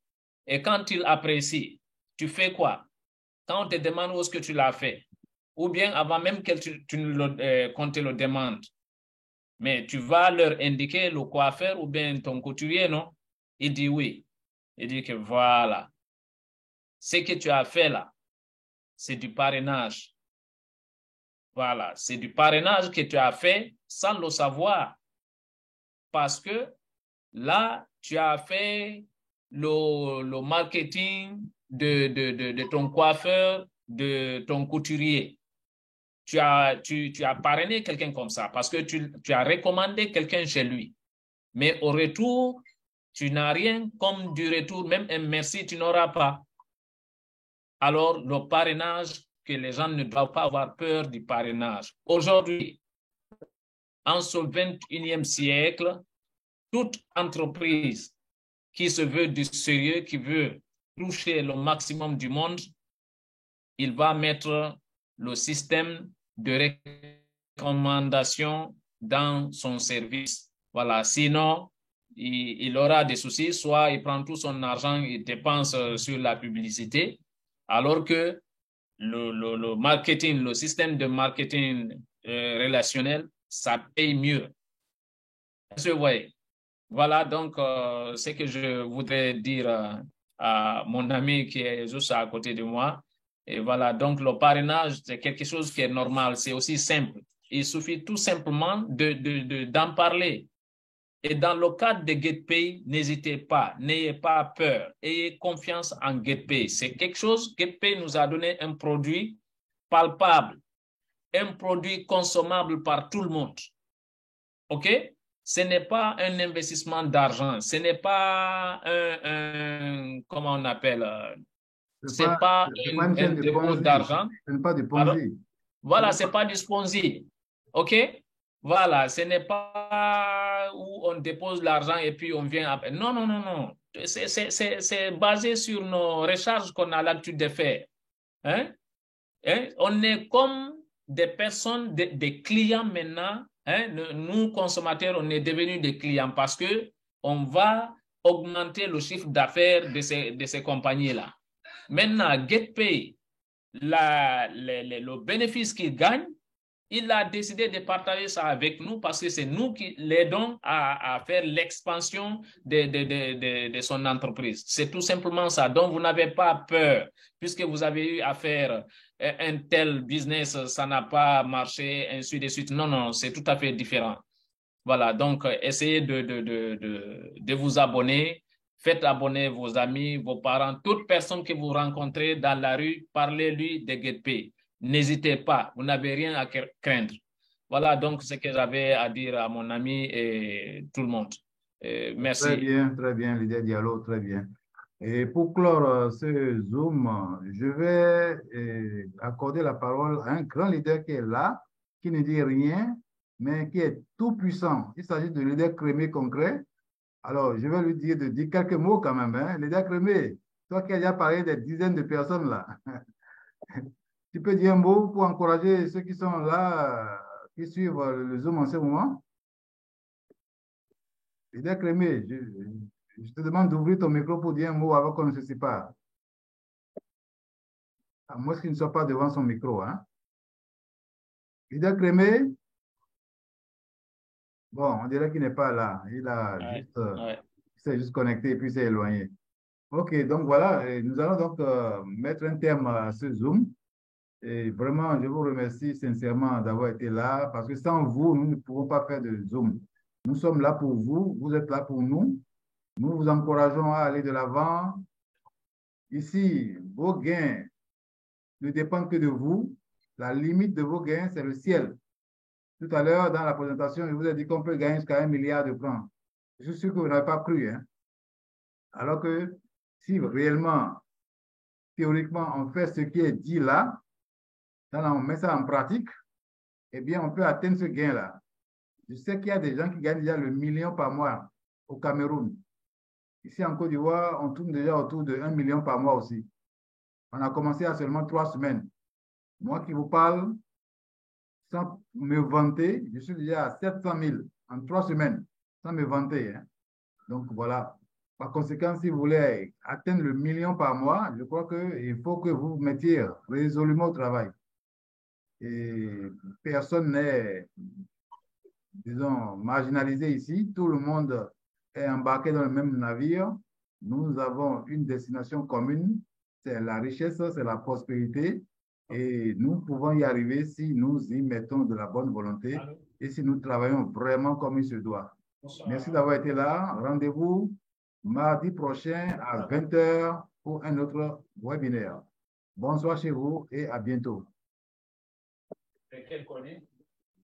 Et quand il apprécie, tu fais quoi? Quand on te demande où est-ce que tu l'as fait, ou bien avant même qu'on te le demande, mais tu vas leur indiquer le coiffeur ou bien ton couturier, non? Il dit oui. Il dit que voilà, ce que tu as fait là, c'est du parrainage. Voilà, c'est du parrainage que tu as fait sans le savoir. Parce que là, tu as fait le marketing de ton coiffeur, de ton couturier. Tu as parrainé quelqu'un comme ça parce que tu as recommandé quelqu'un chez lui. Mais au retour, tu n'as rien comme du retour, même un merci, tu n'auras pas. Alors, le parrainage, que les gens ne doivent pas avoir peur du parrainage. Aujourd'hui, en ce 21e siècle, toute entreprise qui se veut du sérieux, qui veut toucher le maximum du monde, il va mettre le système de recommandation dans son service. Voilà, sinon, il aura des soucis, soit il prend tout son argent et dépense sur la publicité, alors que le marketing, le système de marketing relationnel, ça paye mieux. Vous voyez? Voilà donc ce que je voudrais dire à mon ami qui est juste à côté de moi. Et voilà, donc le parrainage, c'est quelque chose qui est normal, c'est aussi simple. Il suffit tout simplement d'en parler. Et dans le cadre de GetPay, n'hésitez pas, n'ayez pas peur, ayez confiance en GetPay. C'est quelque chose, GetPay nous a donné un produit palpable, un produit consommable par tout le monde. OK? Ce n'est pas un investissement d'argent, ce n'est pas comment on appelle, c'est pas une un chaîne de dépôt Ponzi. d'argent. Ce n'est pas de Pardon? Ponzi. Voilà, c'est pas du Sponzi. OK? Voilà, ce n'est pas où on dépose l'argent et puis on vient après. Non, non, non, non. C'est basé sur nos recharges qu'on a l'habitude de faire. Hein? Hein? On est comme des personnes, des clients maintenant. Hein? Nous, consommateurs, on est devenus des clients parce que on va augmenter le chiffre d'affaires de ces compagnies-là. Maintenant, GetPay, le bénéfice qu'il gagne, il a décidé de partager ça avec nous parce que c'est nous qui l'aidons à faire l'expansion de son entreprise. C'est tout simplement ça. Donc, vous n'avez pas peur puisque vous avez eu à faire un tel business, ça n'a pas marché, ainsi de suite. Non, non, c'est tout à fait différent. Voilà, donc essayez de vous abonner. Faites abonner vos amis, vos parents, toute personne que vous rencontrez dans la rue, parlez-lui de GetPay. N'hésitez pas, vous n'avez rien à craindre. Voilà donc ce que j'avais à dire à mon ami et tout le monde. Merci. Très bien, Lydia Diallo, très bien. Et pour clore ce Zoom, je vais accorder la parole à un grand leader qui est là, qui ne dit rien, mais qui est tout puissant. Il s'agit de leader Crémé concret. Alors, je vais lui dire de dire quelques mots quand même. Hein. Leader Crémé, toi qui as déjà parlé des dizaines de personnes là, tu peux dire un mot pour encourager ceux qui sont là, qui suivent le Zoom en ce moment? Leader Crémé, je te demande d'ouvrir ton micro pour dire un mot avant qu'on ne se sépare. À moins qu'il ne soit pas devant son micro. Hein. Leader Crémé, bon, on dirait qu'il n'est pas là. Il s'est juste connecté et puis s'est éloigné. OK, donc voilà, nous allons donc mettre un terme à ce Zoom. Et vraiment, je vous remercie sincèrement d'avoir été là parce que sans vous, nous ne pouvons pas faire de Zoom. Nous sommes là pour vous, vous êtes là pour nous. Nous vous encourageons à aller de l'avant. Ici, vos gains ne dépendent que de vous. La limite de vos gains, c'est le ciel. Tout à l'heure, dans la présentation, je vous ai dit qu'on peut gagner jusqu'à 1 milliard de francs. Je suis sûr que vous n'avez pas cru. Hein? Alors que si réellement, théoriquement, on fait ce qui est dit là, on met ça en pratique, eh bien, on peut atteindre ce gain-là. Je sais qu'il y a des gens qui gagnent déjà le million par mois au Cameroun. Ici, en Côte d'Ivoire, on tourne déjà autour de 1 million par mois aussi. On a commencé à seulement 3 semaines. Moi qui vous parle, sans me vanter, je suis déjà à 700 000 en 3 semaines, sans me vanter. Hein. Donc, voilà. Par conséquent, si vous voulez atteindre le million par mois, je crois qu'il faut que vous vous mettiez résolument au travail. Et personne n'est, disons, marginalisé ici. Tout le monde est embarqué dans le même navire. Nous avons une destination commune, c'est la richesse, c'est la prospérité. Et nous pouvons y arriver si nous y mettons de la bonne volonté et si nous travaillons vraiment comme il se doit. Merci d'avoir été là. Rendez-vous mardi prochain à 20 h pour un autre webinaire. Bonsoir chez vous et à bientôt.